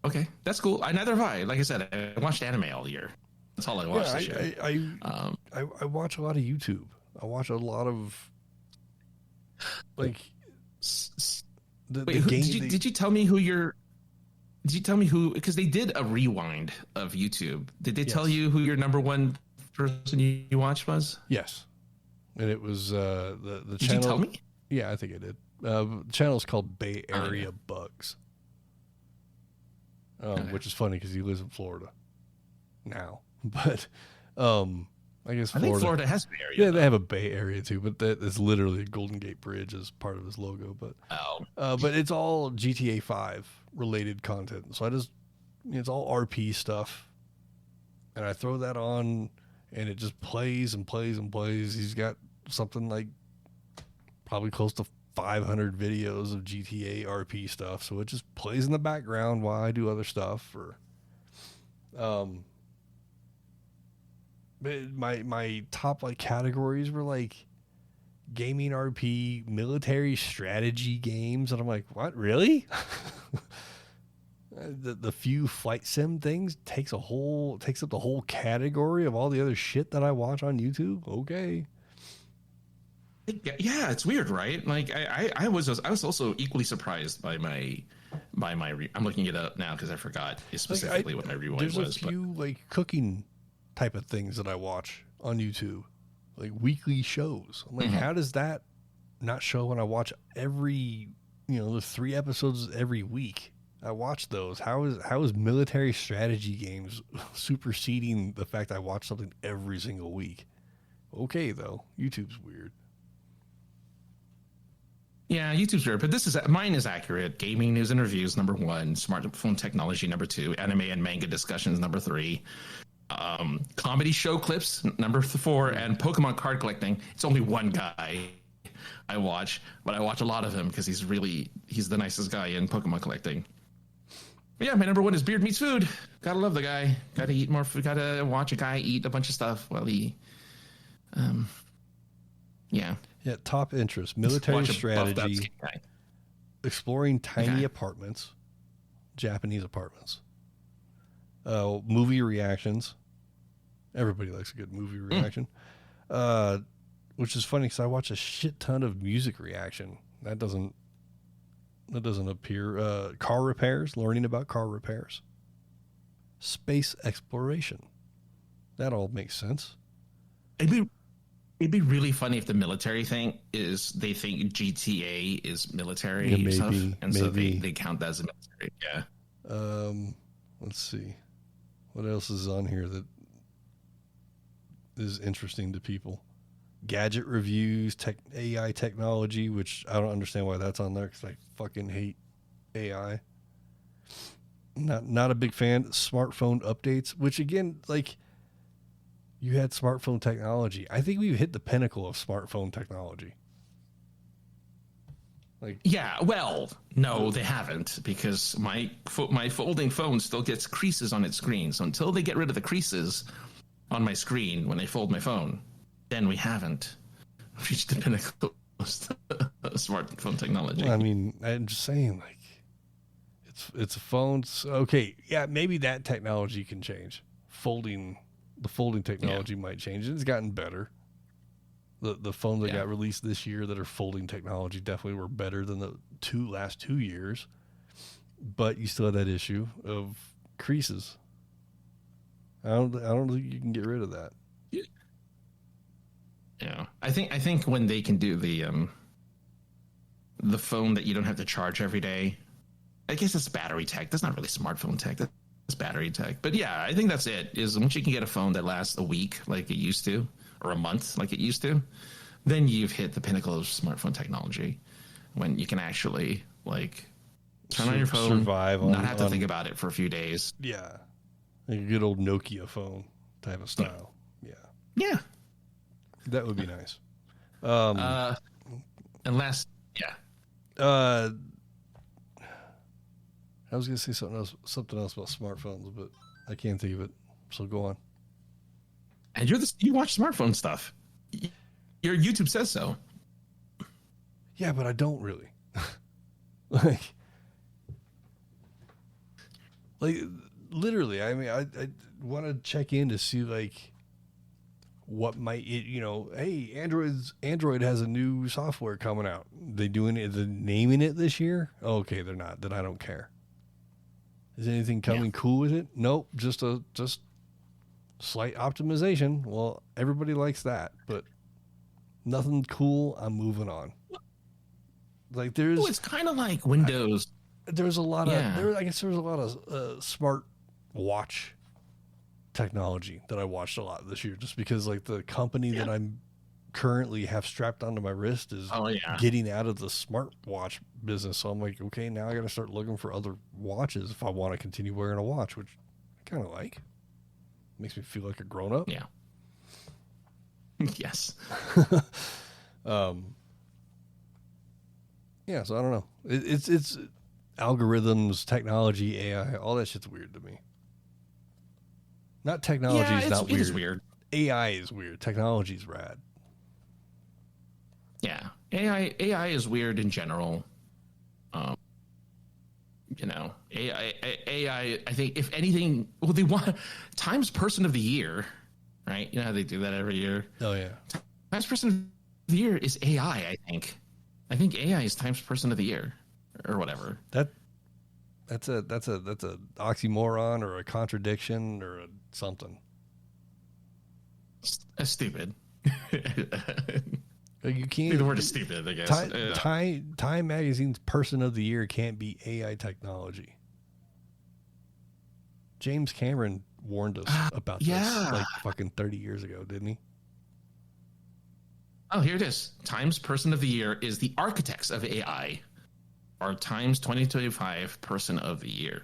Okay, that's cool. Neither have I. Like I said, I watched anime all year. That's all I watched this year. I watch a lot of YouTube. I watch a lot of like Did you tell me who your? Did you tell me who? Because they did a rewind of YouTube. Did they tell you who your number one person you watched was? Yes, and it was the Did channel. you tell me? Yeah, I think I did. The channel is called Bay Area Bugs, which is funny because he lives in Florida now. But I guess I think Florida has Bay Area. Yeah, they have a Bay Area too, but that's literally Golden Gate Bridge as part of his logo. But but it's all GTA 5 related content. So it's all RP stuff, and I throw that on, and it just plays and plays and plays. He's got something like probably close to 500 videos of GTA RP stuff, so it just plays in the background while I do other stuff. My top like categories were like gaming RP, military strategy games, and I'm like, what, really? the few flight sim things takes up the whole category of all the other shit that I watch on YouTube. Okay. Yeah, it's weird, right? Like I was also equally surprised by my I'm looking it up now because I forgot specifically what my rewind was. There's a few like cooking type of things that I watch on YouTube, like weekly shows. I'm like, how does that not show when I watch every, the 3 episodes every week? I watch those. How is military strategy games superseding the fact I watch something every single week? Okay, though, YouTube's weird. Yeah, YouTube's weird, but mine is accurate. Gaming news and reviews, number 1. Smartphone technology, number 2. Anime and manga discussions, number 3. Comedy show clips, number 4. And Pokemon card collecting. It's only one guy I watch, but I watch a lot of him because he's the nicest guy in Pokemon collecting. But yeah, my number 1 is Beard Meets Food. Gotta love the guy. Gotta eat more food. Gotta watch a guy eat a bunch of stuff while he, yeah. Yeah, top interest, military strategy, exploring tiny apartments, Japanese apartments, movie reactions. Everybody likes a good movie reaction, which is funny because I watch a shit ton of music reaction. That doesn't appear. Car repairs, learning about car repairs, space exploration. That all makes sense. It'd be really funny if the military thing is they think GTA is military stuff, and so they count that as a military. Yeah. Let's see, what else is on here that is interesting to people. Gadget reviews, AI technology, which I don't understand why that's on there because I fucking hate AI. Not a big fan. Smartphone updates, which again, like, you had smartphone technology. I think we've hit the pinnacle of smartphone technology. Like, yeah, well, no, they haven't, because my folding phone still gets creases on its screen. So until they get rid of the creases on my screen when they fold my phone, then we haven't reached the pinnacle. smartphone technology. I mean, I'm just saying, like, it's a phone. Okay, yeah, maybe that technology can change. The folding technology might change. It's gotten better. The phones that got released this year that are folding technology definitely were better than the last 2 years. But you still have that issue of creases. I don't think you can get rid of that. Yeah, I think when they can do the phone that you don't have to charge every day, I guess it's battery tech. That's not really smartphone tech. That's battery tech. But yeah, I think that's it. Is once you can get a phone that lasts a week like it used to, or a month like it used to, then you've hit the pinnacle of smartphone technology. When you can actually like turn on your phone, survive, not have to think about it for a few days. Yeah, like a good old Nokia phone type of style. Yeah, that would be nice. Unless, I was gonna say something else about smartphones, but I can't think of it. So go on. And you watch smartphone stuff. Your YouTube says so. Yeah, but I don't really. like literally. I mean, I want to check in to see like what might it. Hey, Android has a new software coming out. They naming it this year? Oh, okay, they're not. Then I don't care. Is anything coming cool with it? Nope. Just slight optimization. Well, everybody likes that, but nothing cool. I'm moving on. Like it's kind of like Windows. There's a lot of I guess there's a lot of smart watch technology that I watched a lot this year, just because like the company that I'm currently have strapped onto my wrist is getting out of the smartwatch business. So I'm like, okay, now I got to start looking for other watches if I want to continue wearing a watch, which I kind of like. Makes me feel like a grown up. Yeah. Yes. Yeah. So I don't know. It's algorithms, technology, AI, all that shit's weird to me. Not technology is not weird. It is weird. AI is weird. Technology is rad. Yeah, AI is weird in general. AI. I think if anything, they want Times Person of the Year, right? You know how they do that every year. Oh yeah. Times Person of the Year is AI. I think AI is Times Person of the Year, or whatever. That's a oxymoron or a contradiction or something. Stupid. You can't. The word is stupid, I guess. Time Magazine's Person of the Year can't be AI technology. James Cameron warned us about this like fucking 30 years ago, didn't he? Oh, here it is. Times Person of the Year is the architects of AI, or Times 2025 Person of the Year.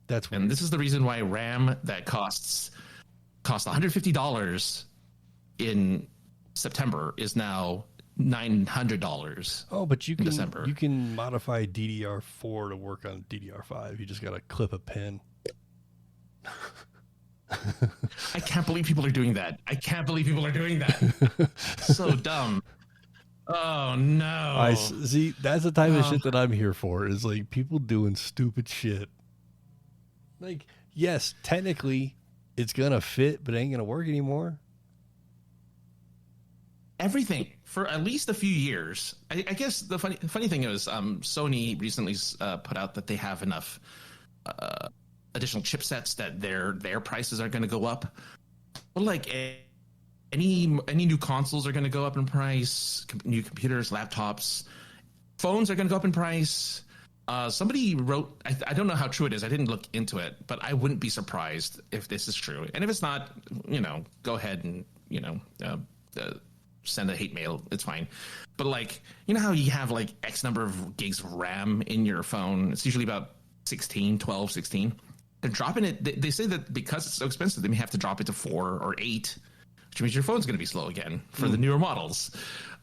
That's weird. And this is the reason why RAM that cost $150 in September is now $900. Oh, but you can December. You can modify DDR4 to work on DDR5. You just got to clip a pin. I can't believe people are doing that. So dumb. Oh no. I see. That's the type of shit that I'm here for. Is like people doing stupid shit. Like, yes, technically it's gonna fit, but it ain't gonna work anymore. Everything for at least a few years. I guess the funny thing is, Sony recently put out that they have enough additional chipsets that their prices are going to go up. But like any new consoles are going to go up in price. New computers, laptops, phones are going to go up in price. Somebody wrote, I don't know how true it is. I didn't look into it, but I wouldn't be surprised if this is true. And if it's not, go ahead and send a hate mail. It's fine. But like, you know how you have like X number of gigs of RAM in your phone? It's usually about 12, 16. They're dropping it. They say that because it's so expensive, they may have to drop it to 4 or 8, which means your phone's going to be slow again for the newer models.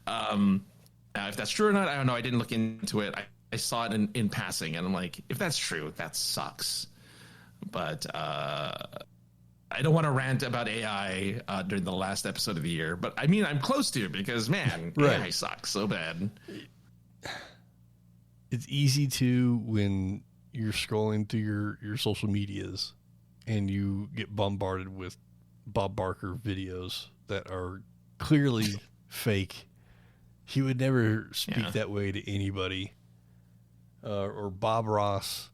If that's true or not, I don't know. I didn't look into it. I saw it in passing, and I'm like, if that's true, that sucks. But I I don't want to rant about AI during the last episode of the year, but I mean, I'm close to, because man, Right. AI sucks so bad. It's easy to, when you're scrolling through your social medias and you get bombarded with Bob Barker videos that are clearly fake. He would never speak that way to anybody. Or Bob Ross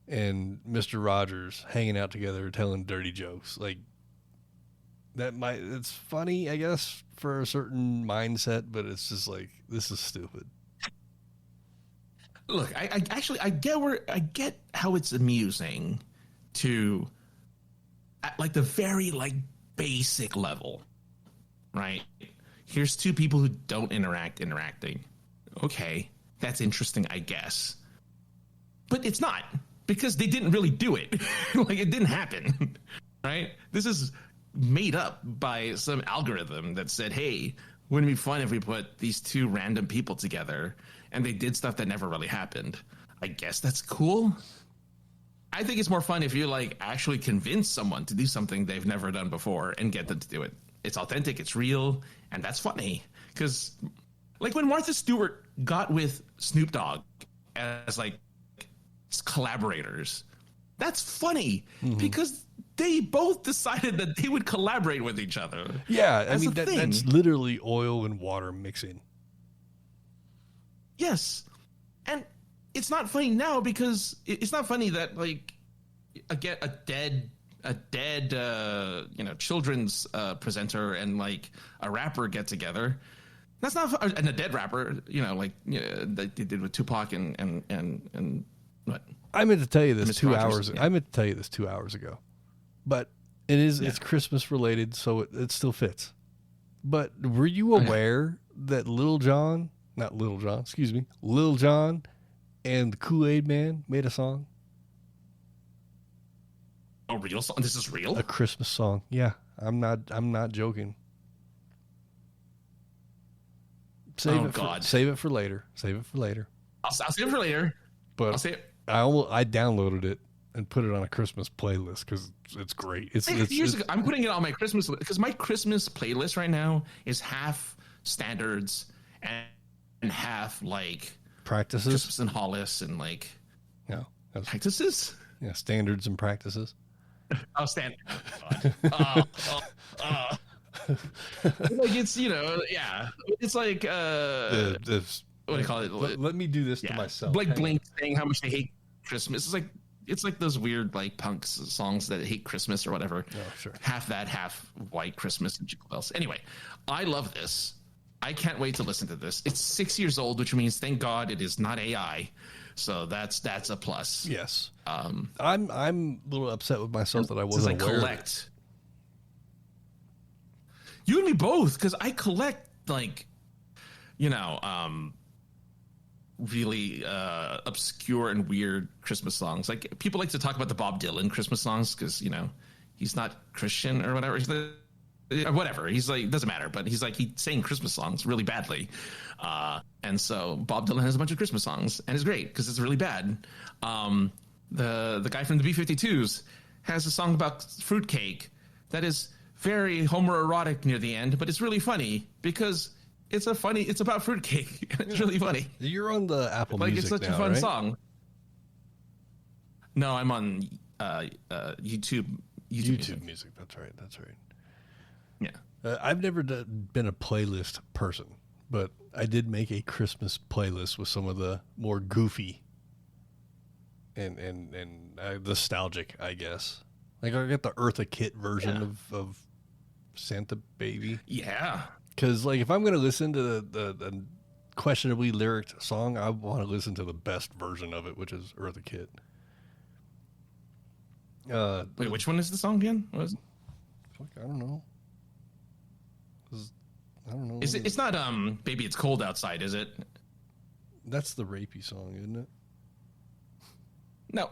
and Mr. Rogers hanging out together telling dirty jokes. Like, it's funny, I guess, for a certain mindset, but it's just like, this is stupid. Look, I get how it's amusing to, at like the very like basic level, right? Here's two people who don't interacting. Okay, that's interesting, I guess. But it's not, because they didn't really do it. Like, it didn't happen, right? This is made up by some algorithm that said, hey, wouldn't it be fun if we put these two random people together and they did stuff that never really happened? I guess that's cool. I think it's more fun if you like actually convince someone to do something they've never done before and get them to do it. It's authentic, it's real, and that's funny. Because like when Martha Stewart got with Snoop Dogg as like collaborators, that's funny because they both decided that they would collaborate with each other. Yeah, I mean, that's literally oil and water mixing. Yes. And it's not funny now because it's not funny that like a dead children's presenter and like a rapper get together. That's not and a dead rapper, that they did with Tupac and what? I meant to tell you this Mr. 2 Rogers, hours. yeah. I meant to tell you this 2 hours ago, but it's Christmas related, so it still fits. But were you aware that Lil Jon and the Kool-Aid Man made a song? A real song? This is real? A Christmas song. Yeah, I'm not joking. Save it for later. I'll save it for later. But I'll say it. I downloaded it and put it on a Christmas playlist because it's great. Years ago, I'm putting it on my Christmas because my Christmas playlist right now is half standards and half like practices, Christmas and Hollis and like practices. Yeah, standards and practices. Oh, standard. Like it's it's like what do you call it? Let me do this to myself. Like Blink saying how much they hate Christmas. It's like those weird like punk songs that hate Christmas or whatever. Oh, sure. Half that, half white Christmas and Jingle Bells. Anyway, I love this. I can't wait to listen to this. It's 6 years old, which means thank God it is not AI. So that's a plus. Yes. I'm a little upset with myself that I wasn't aware of it. You and me both, because I collect like, really obscure and weird Christmas songs. Like people like to talk about the Bob Dylan Christmas songs because he's not Christian or whatever. He's like, doesn't matter, but he's saying Christmas songs really badly. And so Bob Dylan has a bunch of Christmas songs and it's great because it's really bad. The guy from the B-52s has a song about fruitcake that is very homoerotic near the end, but it's really funny because it's about fruitcake. It's really funny. You're on the Apple Music it's such now, a fun right? song. No, I'm on YouTube Music. That's right. Yeah. I've never been a playlist person, but I did make a Christmas playlist with some of the more goofy and nostalgic, I guess. Like I got the Eartha Kitt version of Santa Baby. Yeah. Because like if I'm going to listen to the questionably lyric song, I want to listen to the best version of it, which is Eartha Kitt. Wait, which one is the song again? What is it? I don't know. It's not Baby It's Cold Outside, is it? That's the rapey song, isn't it? No.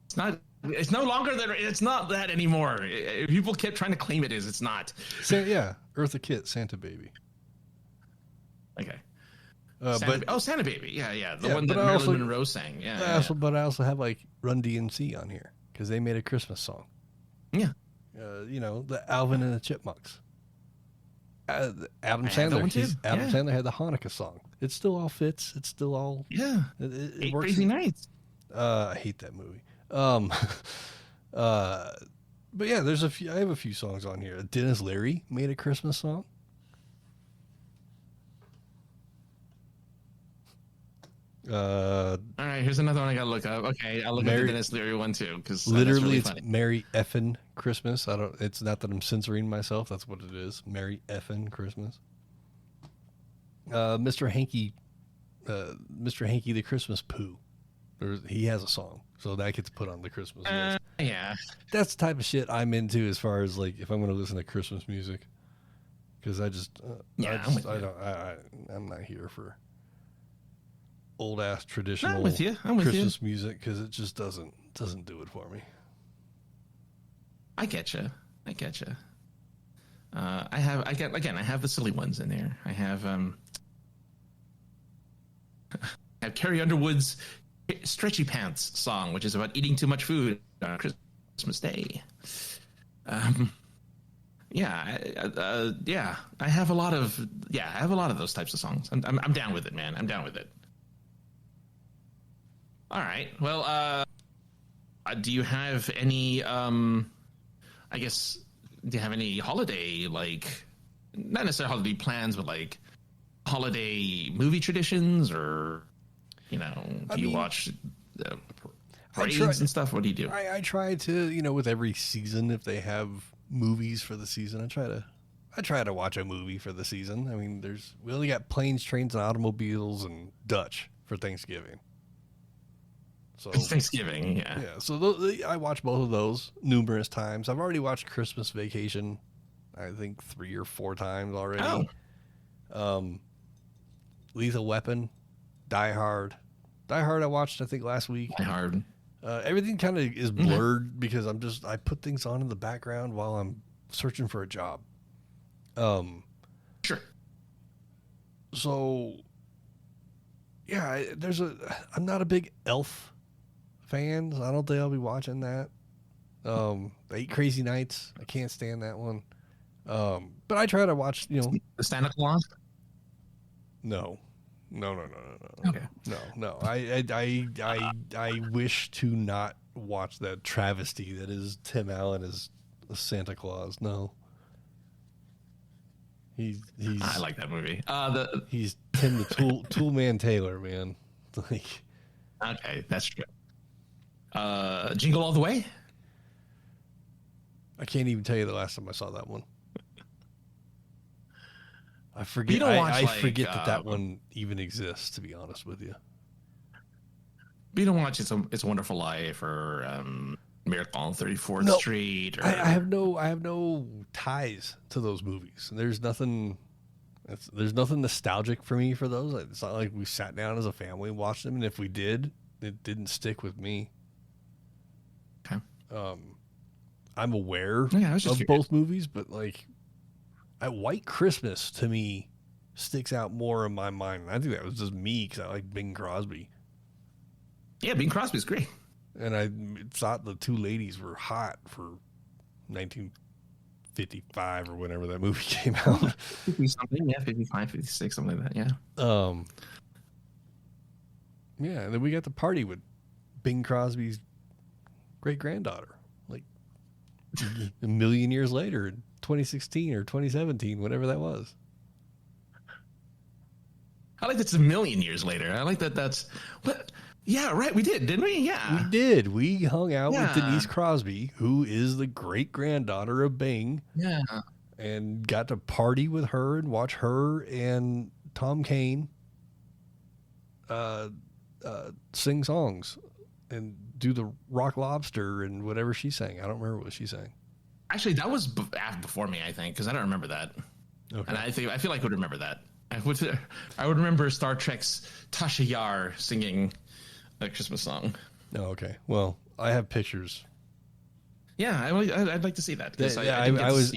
It's not. It's no longer that. It's not that anymore. People kept trying to claim it is. It's not. Eartha Kitt, Santa Baby. Okay. Santa Baby. Yeah. The one that Marilyn Monroe sang. Yeah. But I also have like Run DMC on here. because they made a Christmas song. Yeah. The Alvin and the Chipmunks. Adam that one too. Adam Sandler had the Hanukkah song. It still all fits. It's still all it Eight works. Crazy Nights. I hate that movie. But yeah, I have a few songs on here. Dennis Leary made a Christmas song. All right, here's another one I gotta look up. Okay, I'll look at the Dennis Leary one too, because literally really it's funny. Merry Effin' Christmas. It's not that I'm censoring myself. That's what it is. Merry Effin' Christmas. Mr. Hanky the Christmas Pooh. He has a song, so that gets put on the Christmas list. Yeah, That's the type of shit I'm into as far as like if I'm going to listen to Christmas music, because I'm not here for old ass traditional I'm with you. Christmas music, because it just doesn't do it for me. I get you. I have the silly ones in there. I have Carrie Underwood's Stretchy Pants song, which is about eating too much food on Christmas Day. I have a lot of those types of songs. I'm down with it, man. I'm down with it. All right. Well, do you have any? Do you have any holiday, like, not necessarily holiday plans, but like holiday movie traditions, or do you watch parades and stuff? What do you do? I try to, with every season, if they have movies for the season, I try to watch a movie for the season. I mean, we only got Planes, Trains, and Automobiles and Dutch for Thanksgiving. So It's Thanksgiving, yeah. Yeah, so I watch both of those numerous times. I've already watched Christmas Vacation, I think 3 or 4 times already. Lethal Weapon, Die Hard. Die Hard I watched, I think, last week. Die Hard. Everything kind of is blurred because I put things on in the background while I'm searching for a job. Sure. So, yeah, I'm not a big Elf fan. So I don't think I'll be watching that. 8 Crazy Nights, I can't stand that one. But I try to watch, The Santa Claus? No. Okay. No. I wish to not watch that travesty that is Tim Allen as Santa Claus. No. He's I like that movie. He's Tim the Tool Man Taylor, man. Like, okay, that's true. Jingle All the Way? I can't even tell you the last time I saw that one. I forget. You don't watch, I forget that one even exists, to be honest with you. But you don't watch It's a Wonderful Life or Miracle on 34th Street? Or... I have no ties to those movies. There's nothing nostalgic for me for those. It's not like we sat down as a family and watched them, and if we did, it didn't stick with me. Okay. I'm aware of both movies, but like, White Christmas to me sticks out more in my mind. I think that was just me because I like Bing Crosby. Yeah, Bing Crosby's great. And I thought the two ladies were hot for 1955 or whenever that movie came out. 50-something, yeah, 55, 56, something like that, yeah. Yeah, and then we got the party with Bing Crosby's great-granddaughter, like a million years later, in 2016 or 2017, whatever that was. I like that's a million years later. I like that's what. Yeah, right. We did, didn't we? Yeah, we did. We hung out with Denise Crosby, who is the great-granddaughter of Bing. Yeah, and got to party with her and watch her and Tom Kane sing songs and do the Rock Lobster and whatever she sang. I don't remember what she sang. Actually, that was before me, I think, because I don't remember that. Okay. And I feel like I would remember that. I would remember Star Trek's Tasha Yar singing a Christmas song. Oh, okay. Well, I have pictures. Yeah, I'd like to see that. I was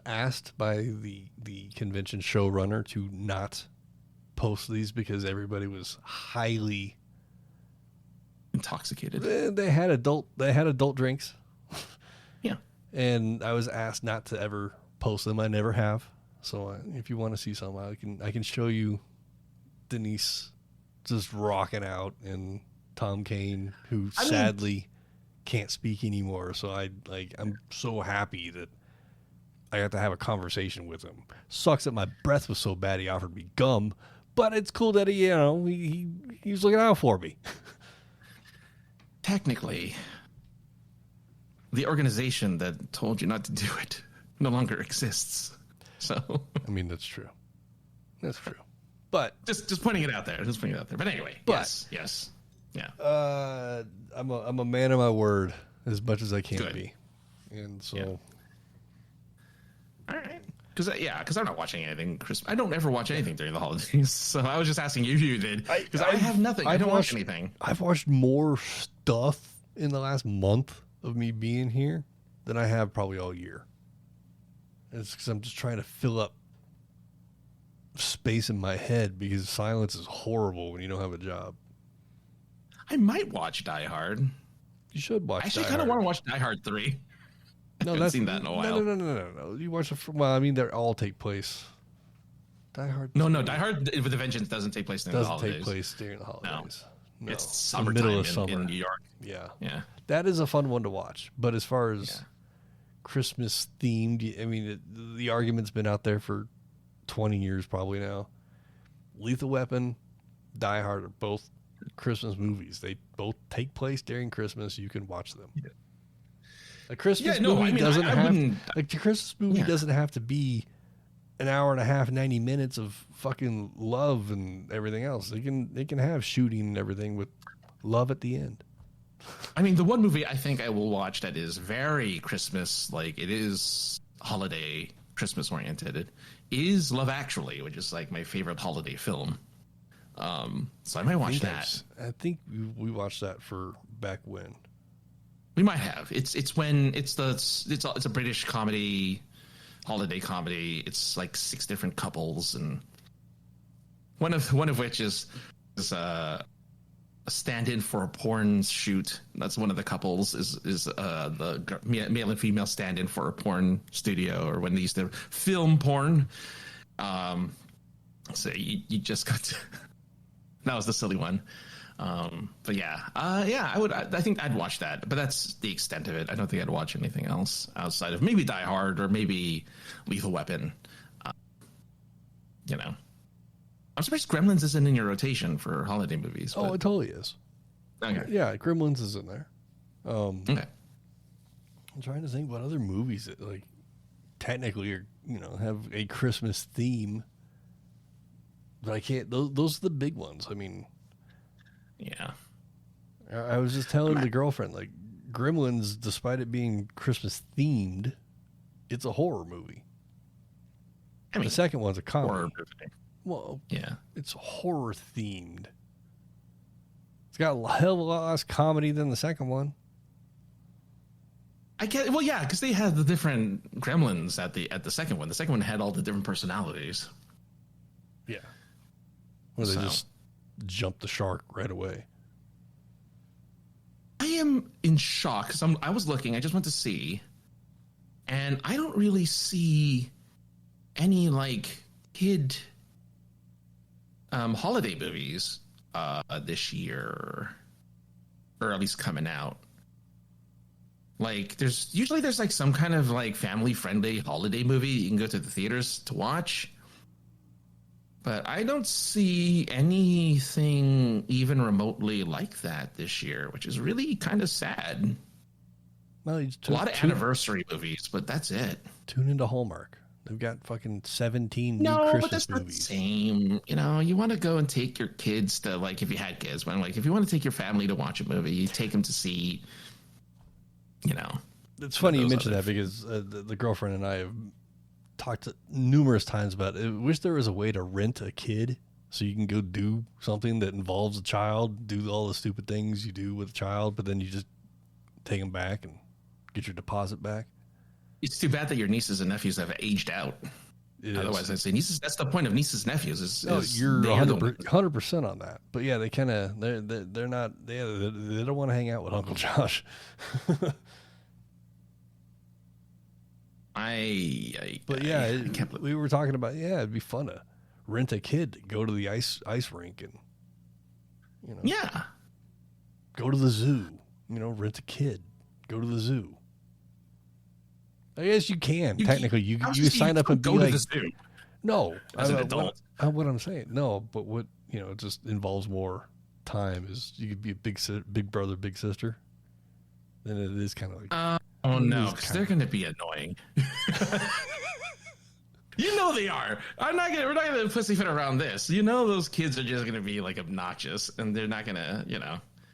asked by the convention showrunner to not post these because everybody was highly intoxicated. They had adult drinks. Yeah. And I was asked not to ever post them. I never have. So if you want to see some, I can show you Denise just rocking out and Tom Kane, who sadly can't speak anymore. So I'm so happy that I got to have a conversation with him. Sucks that my breath was so bad he offered me gum, but it's cool that he was looking out for me. Technically, the organization that told you not to do it no longer exists. So I mean, that's true. That's true. But just pointing it out there. Just pointing it out there. But anyway, yes. Yeah. I'm a man of my word as much as I can Good. be. And so Yeah. All right. Because I'm not watching anything Christmas. I don't ever watch anything during the holidays. So I was just asking you if you did. Because I have nothing. I don't watch anything. I've watched more stuff in the last month of me being here than I have probably all year. It's because I'm just trying to fill up space in my head because silence is horrible when you don't have a job. I might watch Die Hard. You should watch. I actually kind of want to watch Die Hard 3. No, haven't seen that in a while. No. You watch well, I mean, they all take place. Die Hard. No. Die Hard with a Vengeance doesn't take place during the holidays. Take place during the holidays. No. It's The summertime middle of summer. in New York. Yeah. Yeah. That is a fun one to watch. But as far as Christmas themed, I mean, the argument's been out there for 20 years probably now. Lethal Weapon, Die Hard are both Christmas movies. They both take place during Christmas. You can watch them. Yeah. A Christmas movie doesn't have like the Christmas movie doesn't have to be an hour and a half, 90 minutes of fucking love and everything else. They can have shooting and everything with love at the end. I mean, the one movie I think I will watch that is very Christmas, like it is holiday Christmas oriented, is Love Actually, which is like my favorite holiday film. So I might watch that. I think we watched that for back when. We might have. It's a British comedy, holiday comedy. It's like 6 different couples, and one of which is a stand-in for a porn shoot. That's one of the couples is the male and female stand-in for a porn studio, or when they used to film porn. So you just got to, that was the silly one. But I think I'd watch that, but that's the extent of it. I don't think I'd watch anything else outside of maybe Die Hard or maybe Lethal Weapon. I'm surprised Gremlins isn't in your rotation for holiday movies. Oh, it totally is. Okay. Yeah, Gremlins is in there. Okay. I'm trying to think what other movies that like technically are, have a Christmas theme. But I can't. Those are the big ones. I mean, yeah. I was just telling the girlfriend, like, Gremlins, despite it being Christmas themed, it's a horror movie. I mean, the second one's a comedy. Horror movie. Well, yeah, it's horror themed. It's got a hell of a lot less comedy than the second one. I get. Well, yeah, because they had the different Gremlins at the second one. The second one had all the different personalities. Yeah. Well, they just jumped the shark right away. I am in shock because I was looking. I just went to see, and I don't really see any like kid holiday movies this year, or at least coming out. Like there's like some kind of like family friendly holiday movie you can go to the theaters to watch. But I don't see anything even remotely like that this year, which is really kind of sad. Well, a lot of anniversary movies, but that's it. Tune into Hallmark. They've got fucking 17 new Christmas Christmas but that's movies. Not the same. You want to go and take your kids to, like, if you had kids, but like if you want to take your family to watch a movie, you take them to see, It's funny you mentioned that because the girlfriend and I have talked numerous times about it. I wish there was a way to rent a kid so you can go do something that involves a child, do all the stupid things you do with a child, but then you just take them back and get your deposit back. It's too bad that your nieces and nephews have aged out. Otherwise, I'd say nieces. That's the point of nieces and nephews. You're 100% on that. But yeah, they're not. They don't want to hang out with Uncle Josh. We were talking about it'd be fun to rent a kid to go to the ice rink and go to the zoo. Rent a kid, go to the zoo. I guess you can technically. You sign up and be like, no, as an adult. What I'm saying, no, but what it just involves more time. Is you could be a big brother, big sister. Then it is kind of like. Oh no, because they're going to be annoying. They are. We're not gonna pussyfoot around this. Those kids are just gonna be like obnoxious, and they're not gonna,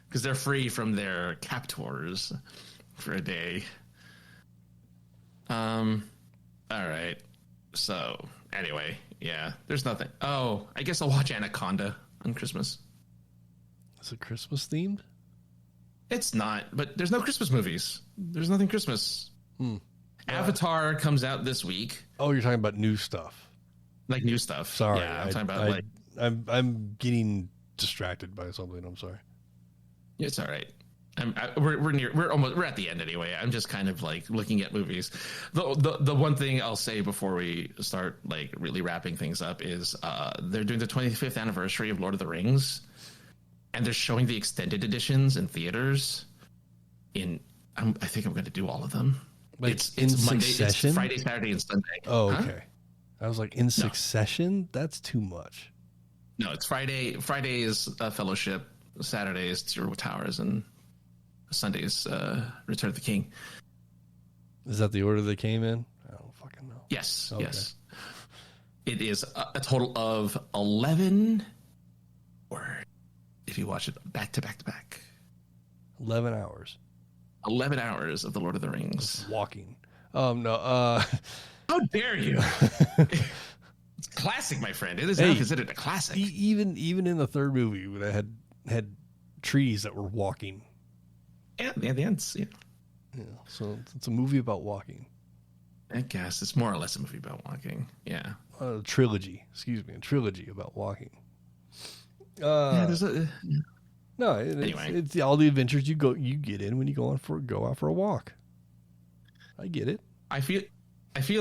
because they're free from their captors for a day. All right. So anyway, there's nothing. Oh, I guess I'll watch Anaconda on Christmas. Is it Christmas themed? It's not, but there's no Christmas movies. There's nothing Christmas. Avatar comes out this week. Oh, you're talking about new stuff. Like new stuff. Sorry. Yeah, I'm talking about I'm getting distracted by something. I'm sorry. It's all right. We're at the end anyway. I'm just kind of like looking at movies. The one thing I'll say before we start like really wrapping things up is they're doing the 25th anniversary of Lord of the Rings, and they're showing the extended editions in theaters. I think I'm going to do all of them. Like it's Monday, succession? It's Friday, Saturday, and Sunday. Oh, okay. I was like, in succession? That's too much. No, it's Friday. Friday is Fellowship. Saturday is Two Towers, and Sunday is Return of the King. Is that the order they came in? I don't fucking know. Yes, okay. Yes. It is a total of 11, or if you watch it back to back to back. 11 hours. 11 hours of the Lord of the Rings. Walking. No. How dare you? It's a classic, my friend. It is not considered a classic. Even in the third movie, that had trees that were walking. Yeah, the ants. Yeah. So it's a movie about walking. I guess it's more or less a movie about walking. Yeah. A trilogy. Excuse me, a trilogy about walking. There's a. No, anyway. It's all the adventures you get in when you go out for a walk. I get it. I feel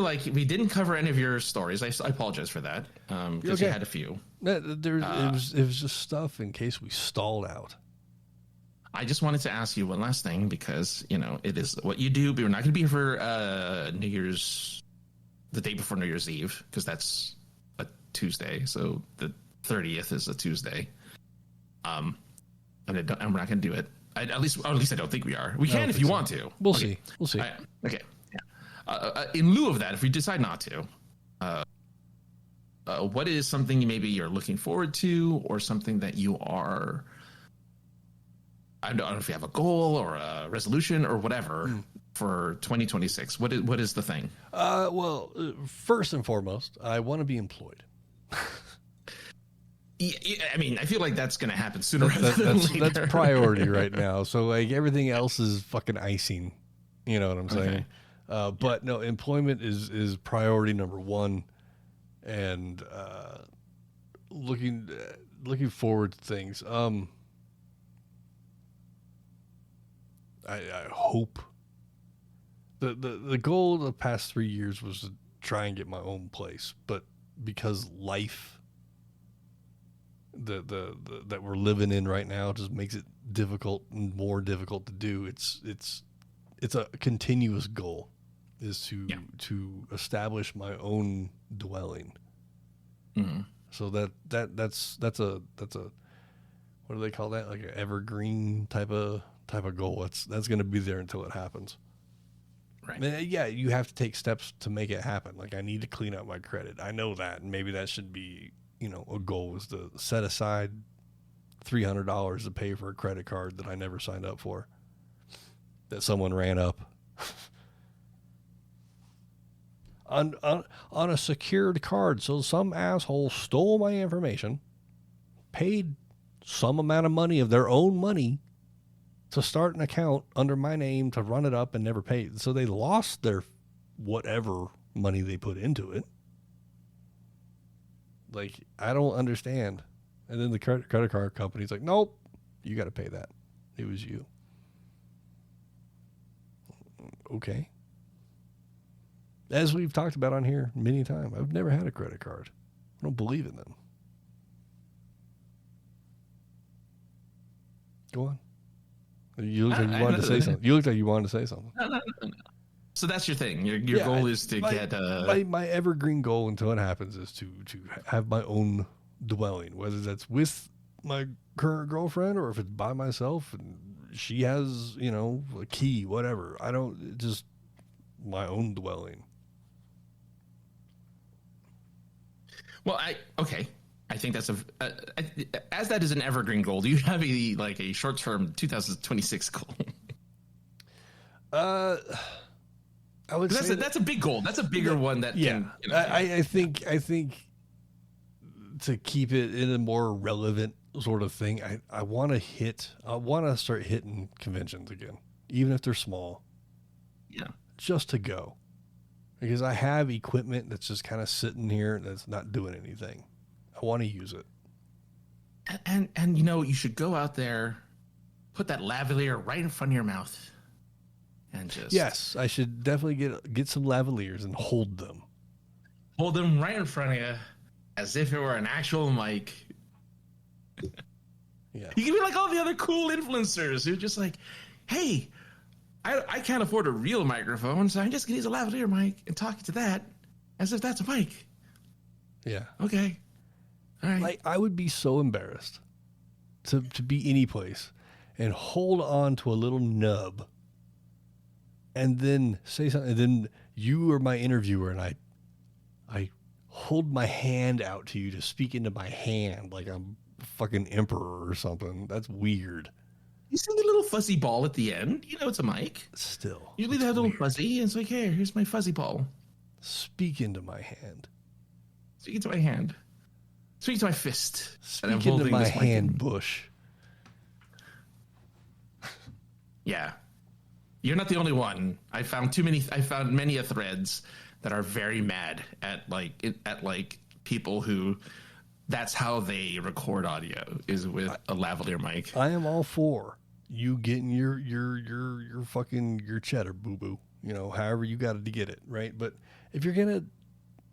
like we didn't cover any of your stories. I apologize for that because you had a few. It was just stuff in case we stalled out. I just wanted to ask you one last thing because it is what you do. But we're not going to be here for the day before New Year's Eve, because that's a Tuesday. So the 30th is a Tuesday. And we're not going to do it. At least I don't think we are. We can if you want to. We'll see. Okay. Yeah. In lieu of that, if we decide not to, what is something maybe you're looking forward to, or something that you are? I don't know if you have a goal or a resolution or whatever for 2026. What is the thing? Well, first and foremost, I want to be employed. Yeah, I mean, I feel like that's going to happen sooner rather than later. That's priority right now. So like everything else is fucking icing. You know what I'm saying? Okay. But no, employment is priority number one, and looking forward to things. I hope the goal of the past 3 years was to try and get my own place, but because life that we're living in right now just makes it difficult and more difficult to do. It's a continuous goal is to establish my own dwelling. Mm-hmm. So that's a what do they call that? Like an evergreen type of goal. That's going to be there until it happens. Right. And yeah, you have to take steps to make it happen. Like I need to clean up my credit. I know that, and maybe that should be, a goal is to set aside $300 to pay for a credit card that I never signed up for, that someone ran up on a secured card. So some asshole stole my information, paid some amount of money of their own money to start an account under my name to run it up, and never paid. So they lost their whatever money they put into it. Like, I don't understand. And then the credit card company's like, nope, you got to pay that. It was you. Okay. As we've talked about on here many times, I've never had a credit card. I don't believe in them. Go on. You looked like you wanted to say something. You looked like you wanted to say something. No. So that's your thing. Your goal is to get my evergreen goal until it happens is to have my own dwelling, whether that's with my current girlfriend or if it's by myself and she has, you know, a key, whatever. I don't, just my own dwelling. Well, I think that's as that is an evergreen goal. Do you have a short-term 2026 goal? I would say that's a big goal. That's a bigger one. That can, you know, I think to keep it in a more relevant sort of thing, I want to start hitting conventions again, even if they're small. Yeah, just to go, because I have equipment that's just kind of sitting here that's not doing anything. I want to use it. And you know, you should go out there, put that lavalier right in front of your mouth, and just yes, I should definitely get some lavaliers and hold them. Hold them right in front of you, as if it were an actual mic. Yeah, you can be like all the other cool influencers who are just like, hey, I can't afford a real microphone, so I'm just gonna use a lavalier mic and talk to that as if that's a mic. Yeah. Okay. All right. Like, I would be so embarrassed to be any place and hold on to a little nub and then say something. And then you are my interviewer and I hold my hand out to you to speak into my hand like I'm a fucking emperor or something. That's weird. You see the little fuzzy ball at the end? You know it's a mic. Still. You leave that little fuzzy, and it's like, hey, here's my fuzzy ball. Speak into my hand. Speak into my hand. Speak to my fist. Speak into my hand, Bush. Yeah. You're not the only one. I found many threads that are very mad at people who that's how they record audio is with a lavalier mic. I am all for you getting your fucking your cheddar, boo-boo. You know, however you got to get it, right? But if you're going to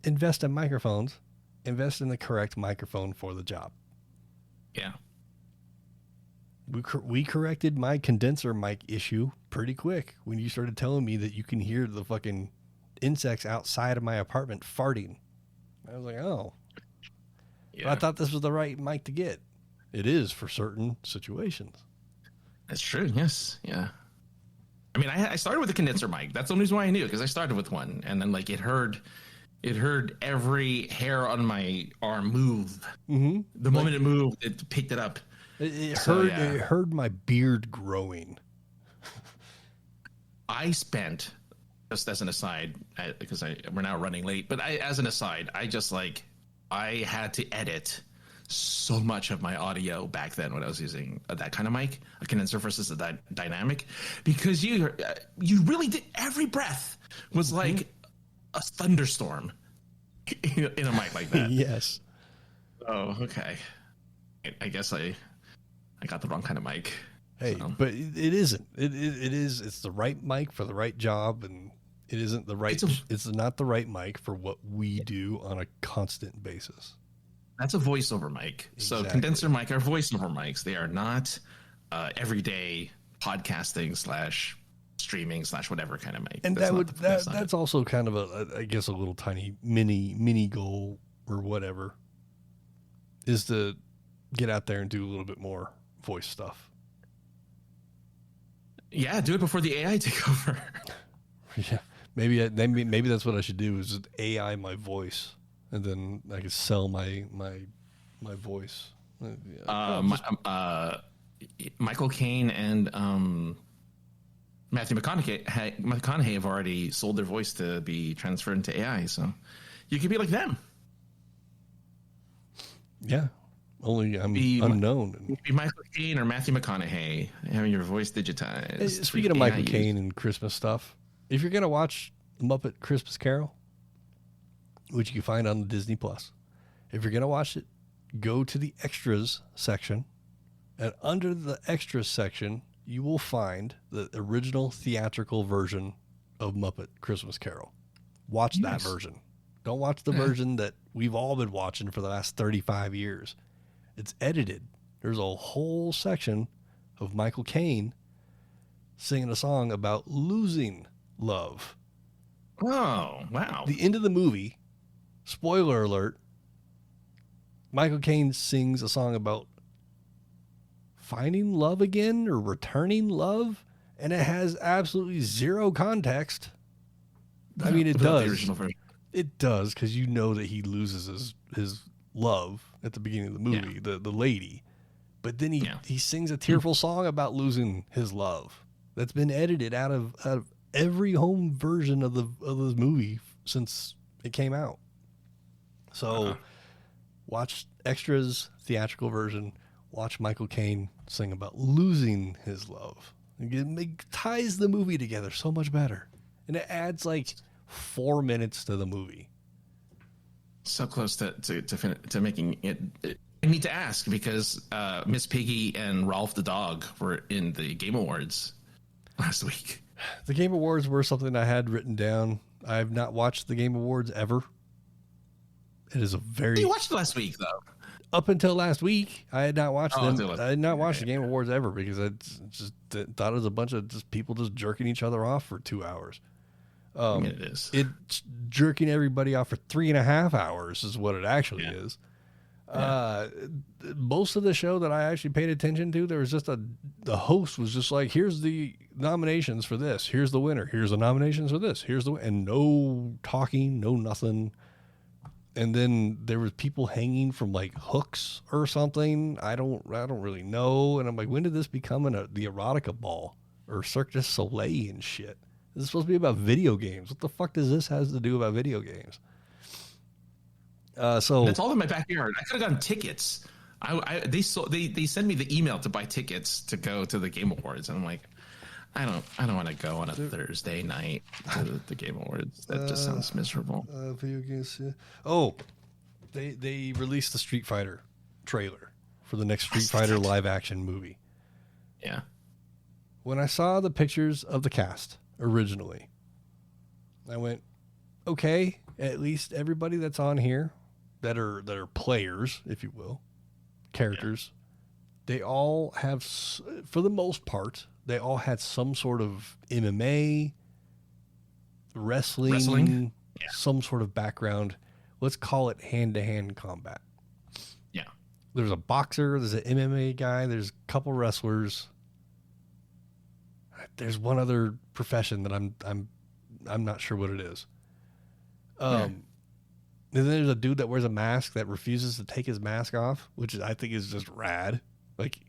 invest in microphones, invest in the correct microphone for the job. Yeah. We corrected my condenser mic issue pretty quick when you started telling me that you can hear the fucking insects outside of my apartment farting. I was like, oh. Yeah. I thought this was the right mic to get. It is for certain situations. That's true. Yes. Yeah. I mean, I started with a condenser mic. That's the only reason why I knew, because I started with one, and then like it heard every hair on my arm move. Mm-hmm. The moment it moved, it picked it up. It heard my beard growing. I spent, just as an aside, because we're now running late, but as an aside, I had to edit so much of my audio back then when I was using that kind of mic, a condenser versus a dynamic, because you really did, every breath was like a thunderstorm in a mic like that. Yes. Oh, okay. I guess I got the wrong kind of mic. Hey, so. But it isn't. It is. It's the right mic for the right job, and it isn't the right. It's not the right mic for what we do on a constant basis. That's a voiceover mic. Exactly. So condenser mic are voiceover mics. They are not everyday podcasting / streaming / whatever kind of mic. And that's also kind of I guess a little tiny mini goal or whatever is to get out there and do a little bit more voice stuff. Yeah, do it before the AI take over. Yeah, maybe that's what I should do is just AI my voice, and then I could sell my voice. Michael Caine and Matthew McConaughey have already sold their voice to be transferred into AI, so you could be like them. Yeah. Only I'm unknown. Be Michael Caine or Matthew McConaughey having your voice digitized. Speaking of Michael Caine and Christmas stuff, if you're going to watch Muppet Christmas Carol, which you can find on the Disney Plus, If you're going to watch it, go to the extras section. And under the extras section, you will find the original theatrical version of Muppet Christmas Carol. Watch that version. Don't watch the version that we've all been watching for the last 35 years. It's edited. There's a whole section of Michael Caine singing a song about losing love. Oh, wow. The end of the movie, spoiler alert, Michael Caine sings a song about finding love again or returning love, and it has absolutely zero context. I mean, it does. The original version. It does, because you know that he loses his love at the beginning of the movie, the lady. But then he sings a tearful song about losing his love. That's been edited out of every home version of the movie since it came out. So watch extras, theatrical version. Watch Michael Caine sing about losing his love. It ties the movie together so much better. And it adds like 4 minutes to the movie. So close to making it. I need to ask because Miss Piggy and Rolf the dog were in the Game Awards last week. The Game Awards were something I had written down. I have not watched the Game Awards ever. It is a very... You watched it last week, though. Up until last week, I had not watched them. I had not watched the Game Okay. Awards ever because I just thought it was a bunch of just people just jerking each other off for 2 hours. It is. It's jerking everybody off for 3.5 hours is what it actually is. Most of the show that I actually paid attention to, there was just the host was just like, here's the nominations for this. Here's the winner. Here's the nominations for this. And no talking, no nothing. And then there was people hanging from like hooks or something. I don't really know. And I'm like, when did this become the erotica ball or Cirque du Soleil and shit? This is supposed to be about video games. What the fuck does this have to do about video games? So That's all in my backyard. I could have gotten tickets. They sent me the email to buy tickets to go to the Game Awards, and I'm like, I don't want to go on a Thursday night to the Game Awards. That just sounds miserable. Video games. Oh, they released the Street Fighter trailer for the next Street Fighter live action movie. Yeah. When I saw the pictures of the cast originally, I went, okay, at least everybody that's on here that are players, if you will, characters, they all have, for the most part, they all had some sort of MMA, wrestling? Yeah. Some sort of background. Let's call it hand-to-hand combat. Yeah. There's a boxer, there's an MMA guy, there's a couple wrestlers. There's one other profession that I'm not sure what it is. And then there's a dude that wears a mask that refuses to take his mask off, which I think is just rad. Like,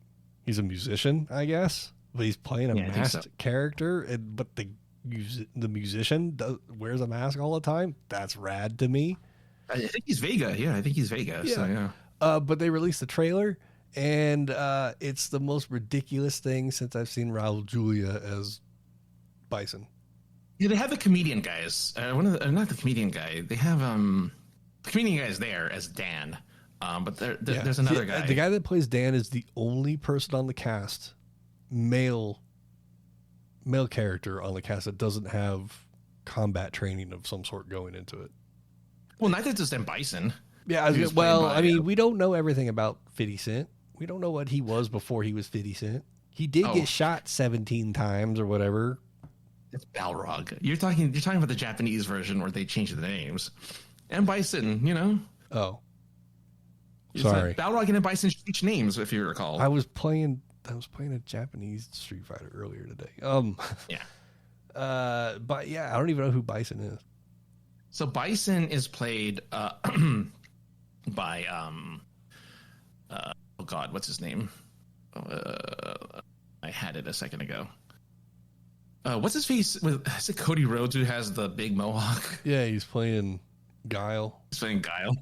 he's a musician, I guess, but he's playing a masked character. But the musician wears a mask all the time. That's rad to me. I think he's Vega. Yeah, I think he's Vega. Yeah. So, yeah. But they released the trailer, and it's the most ridiculous thing since I've seen Raul Julia as Bison. Yeah, they have the comedian guys. Not the comedian guy. They have the comedian guy is there as Dan. But there's another guy. The guy that plays Dan is the only person on the cast, male character on the cast that doesn't have combat training of some sort going into it. Well, neither does Dan Bison. Yeah, I mean, we don't know everything about 50 Cent. We don't know what he was before he was 50 Cent. He did get shot 17 times or whatever. It's Balrog. You're talking about the Japanese version where they changed the names. And Bison, you know. Oh. Sorry. Balrog and Bison change names, if you recall. I was playing a Japanese Street Fighter earlier today. Yeah. But yeah, I don't even know who Bison is. So Bison is played by oh God, what's his name? I had it a second ago. What's his face? Is it Cody Rhodes who has the big mohawk? Yeah, he's playing Guile. He's playing Guile.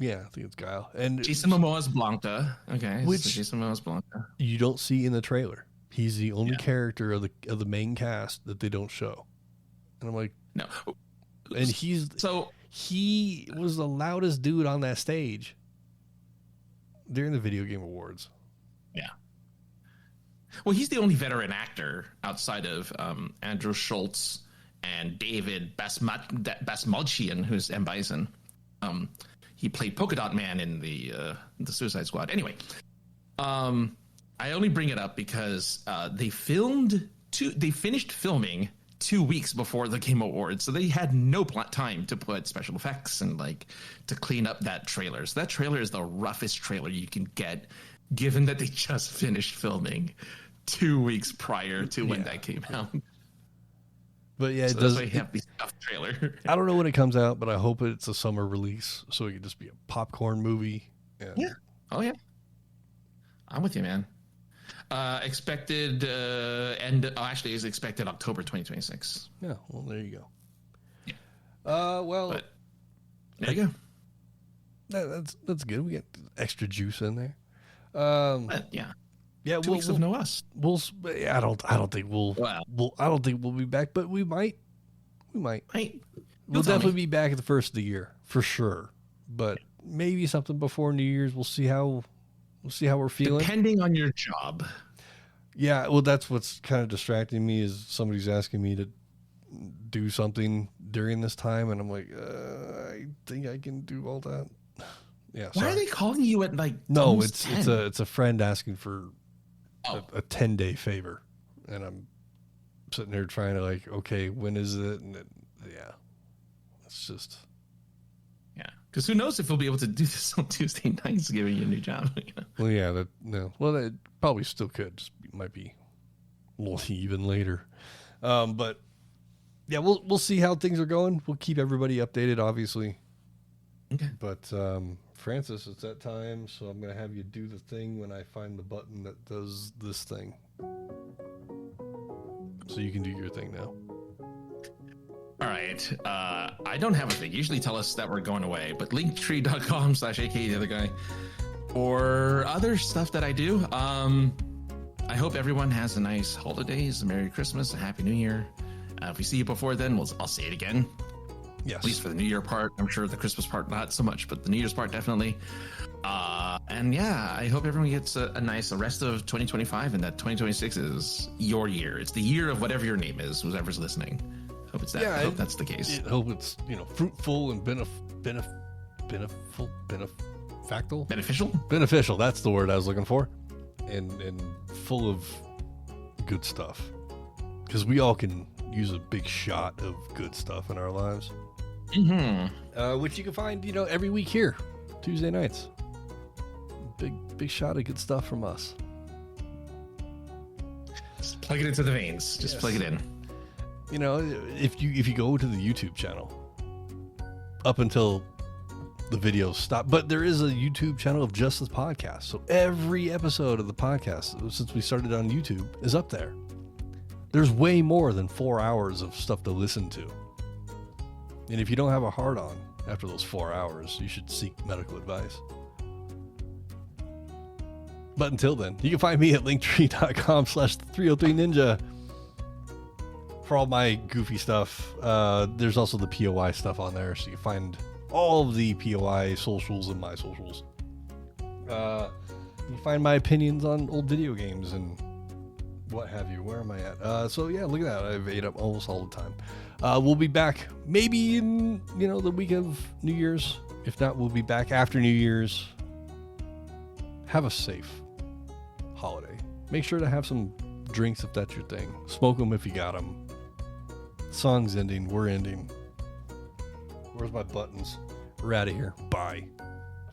Yeah, I think it's Guile. And Jason Momoa's Blanca. Okay, which so Jason Momoa's Blanca. You don't see in the trailer. He's the only character of the main cast that they don't show. And I'm like, no. And he's He was the loudest dude on that stage during the Video Game Awards. Yeah. Well, he's the only veteran actor outside of Andrew Schultz and David Basmalchian, who's M. Bison. He played Polka Dot Man in the Suicide Squad. Anyway, I only bring it up because they finished filming 2 weeks before the Game Awards, so they had no time to put special effects and to clean up that trailer. So that trailer is the roughest trailer you can get, given that they just finished filming 2 weeks prior to when that came out. But yeah, so it does. That's why you have the stuff trailer. I don't know when it comes out, but I hope it's a summer release so it can just be a popcorn movie. Yeah. Oh yeah. I'm with you, man. Expected actually is expected October 2026. Yeah, well, there you go. Yeah. Well, there you go. That's good. We get extra juice in there. Yeah. 2 weeks of no us. I don't think we'll. Wow. I don't think we'll be back, but we might. Hey, We'll definitely be back at the first of the year for sure. But maybe something before New Year's. We'll see how we're feeling. Depending on your job. Yeah, well, that's what's kind of distracting me is somebody's asking me to do something during this time, and I'm like, I think I can do all that. Yeah. Why are they calling you at No, it's a friend asking for a 10-day favor, and I'm sitting there trying to okay, when is it? And it's just. Yeah, because who knows if we'll be able to do this on Tuesday nights, giving you a new job. Well, yeah, well, it probably still could. Just might be a little even later, but yeah, we'll see how things are going. We'll keep everybody updated, obviously. Okay. But Francis, it's that time, so I'm gonna have you do the thing when I find the button that does this thing. So you can do your thing now. All right. I don't have a thing. Usually tell us that we're going away, but linktree.com/aka the other guy or other stuff that I do. I hope everyone has a nice holidays, a Merry Christmas, a Happy New Year. If we see you before then, I'll say it again. Yes. At least for the New Year part. I'm sure the Christmas part, not so much, but the New Year's part, definitely. And yeah, I hope everyone gets a nice rest of 2025 and that 2026 is your year. It's the year of whatever your name is, whoever's listening. Hope it's that. I hope that's the case. I hope it's, fruitful and beneficial. That's the word I was looking for. And full of good stuff. Because we all can use a big shot of good stuff in our lives. Mm-hmm. Which you can find, every week here, Tuesday nights. Big shot of good stuff from us. Just plug it into the veins. Just plug it in. If you go to the YouTube channel, up until the videos stop, but there is a YouTube channel of just this podcast. So every episode of the podcast, since we started on YouTube, is up there. There's way more than 4 hours of stuff to listen to. And if you don't have a heart on after those 4 hours, you should seek medical advice. But until then, you can find me at linktree.com/303ninja for all my goofy stuff. There's also the POI stuff on there, so you can find all of the POI socials and my socials. You can find my opinions on old video games and what have you. Where am I at? So yeah, look at that. I've ate up almost all the time. We'll be back maybe in, the week of New Year's. If not, we'll be back after New Year's. Have a safe holiday. Make sure to have some drinks if that's your thing. Smoke them if you got them. Song's ending. We're ending. Where's my buttons? We're out of here. Bye.